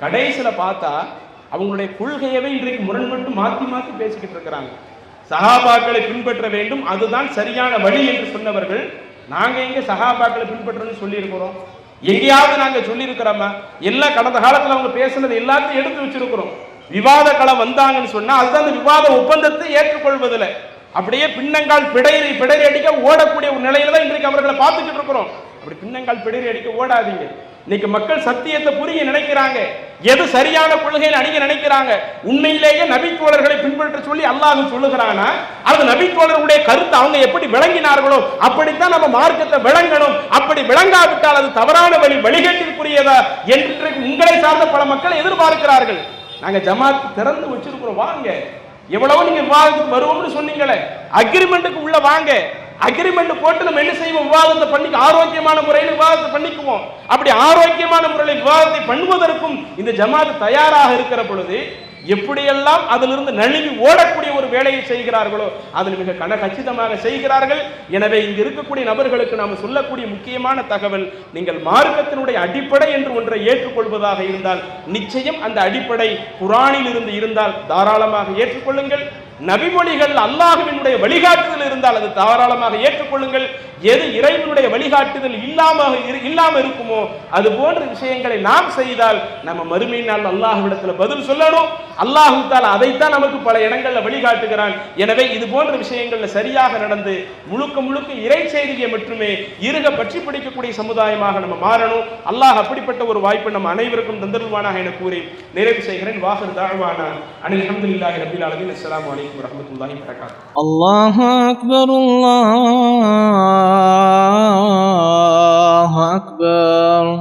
கடைசியில பார்த்தா அவங்களுடைய கொள்கையவே இன்றைக்கு முரண்பட்டு மாற்றி மாற்றி பேசிக்கிட்டு இருக்கிறாங்க. சஹாபாக்களை பின்பற்ற வேண்டும், அதுதான் சரியான வழி என்று சொன்னவர்கள் நாங்க எங்க சஹாபாக்களை பின்பற்றணும்னு சொல்லி இருக்கிறோம்? எங்கேயாவது நாங்க சொல்லி இருக்கிறோமா? எல்லாம் கடந்த காலத்துல அவங்க பேசுனது எல்லாத்தையும் எடுத்து வச்சிருக்கிறோம். விவாத களம் வந்தாங்கன்னு சொன்னா அதுதான் அந்த விவாத ஒப்பந்தத்தை ஏற்றுக்கொள்வதில்லை, அப்படியே பின்னங்கால் பிடரி அடிக்க ஓடக்கூடிய ஒரு நிலையில தான் இன்றைக்கு அவர்களை பார்த்துக்கிட்டு இருக்கிறோம். அப்படி பின்னங்கால் பிடரி அடிக்க ஓடாதீங்க. இன்னைக்கு மக்கள் சத்தியத்தை புரிய நினைக்கிறாங்க, எது சரியான கொள்கைன்னு அணிய நினைக்கிறாங்க. உண்மையிலேயே நபித்தோழர்களை பின்பற்ற சொல்லி அல்லாஹ் சொல்லுகிறானா, அது நபித்தோழர்களுடைய கருத்து அவங்க எப்படி விளங்கினார்களோ அப்படித்தான் நம்ம மார்க்கத்தை விளங்கணும். அப்படி விளங்காவிட்டால் அது தவறான வழிகேட்டிற்குரியதா என்று உங்களை சார்ந்த பல மக்கள் எதிர்பார்க்கிறார்கள். நாங்க ஜமாத் திறந்து வச்சிருக்கிறோம், வாங்க, எவ்வளவு நீங்க விவாதத்துக்கு வருவோம்னு சொன்னீங்களே, அக்ரிமெண்ட்டுக்கு உள்ள வாங்க, அக்ரிமெண்ட் போட்டு நம்ம என்ன செய்வோம், விவாதத்தை பண்ணி ஆரோக்கியமான முறையில் விவாதத்தை பண்ணிக்குவோம். அப்படி ஆரோக்கியமான முறையில் விவாதத்தை பண்ணுவதற்கும் இந்த ஜமாத் தயாராக இருக்கிற பொழுது எப்படியெல்லாம் அதிலிருந்து நழுவி ஓடக்கூடிய ஒரு வேலையை செய்கிறார்களோ அதில் மிக கச்சிதமாக செய்கிறார்கள். எனவே இங்கு இருக்கக்கூடிய நபர்களுக்கு நாம் சொல்லக்கூடிய முக்கியமான தகவல், நீங்கள் மார்க்கத்தினுடைய அடிப்படை என்று ஒன்றை ஏற்றுக்கொள்வதாக இருந்தால் நிச்சயம் அந்த அடிப்படை குர்ஆனில் இருந்து இருந்தால் தாராளமாக ஏற்றுக்கொள்ளுங்கள். நபிமொழிகள் அல்லாஹ்வினுடைய வழிகாட்டுதல் இருந்தால் அது தாராளமாக ஏற்றுக்கொள்ளுங்கள். எது இறைவனுடைய வழிகாட்டுதல் இல்லாம இருக்குமோ அது போன்ற விஷயங்களை நாம் செய்தால் நம்ம மறுமை நாள் அல்லாஹ்விடத்தில் பதில் சொல்லணும். அல்லாஹ் தஆலா அதைத்தான் நமக்கு பல இடங்கள்ல வழிகாட்டுகிறான். எனவே இது போன்ற விஷயங்கள்ல சரியாக நடந்து முழுக்க முழுக்க இறை செய்தியை மட்டுமே இருக பற்றி பிடிக்கக்கூடிய சமுதாயமாக நம்ம மாறணும். அல்லாஹ் அப்படிப்பட்ட ஒரு வாய்ப்பை நம்ம அனைவருக்கும் தந்தருள்வானாக என கூறி நிறைவு செய்கிறேன். வாஹிர் தஅவானா அனில் ஹம்துலில்லாஹி ரப்பில் ஆலமீன். அஸ்ஸலாமு அலைக்கும் வரஹ்மத்துல்லாஹி வபரகாத்துஹு. அல்லாஹு அக்பர், அல்லாஹு அக்பர்.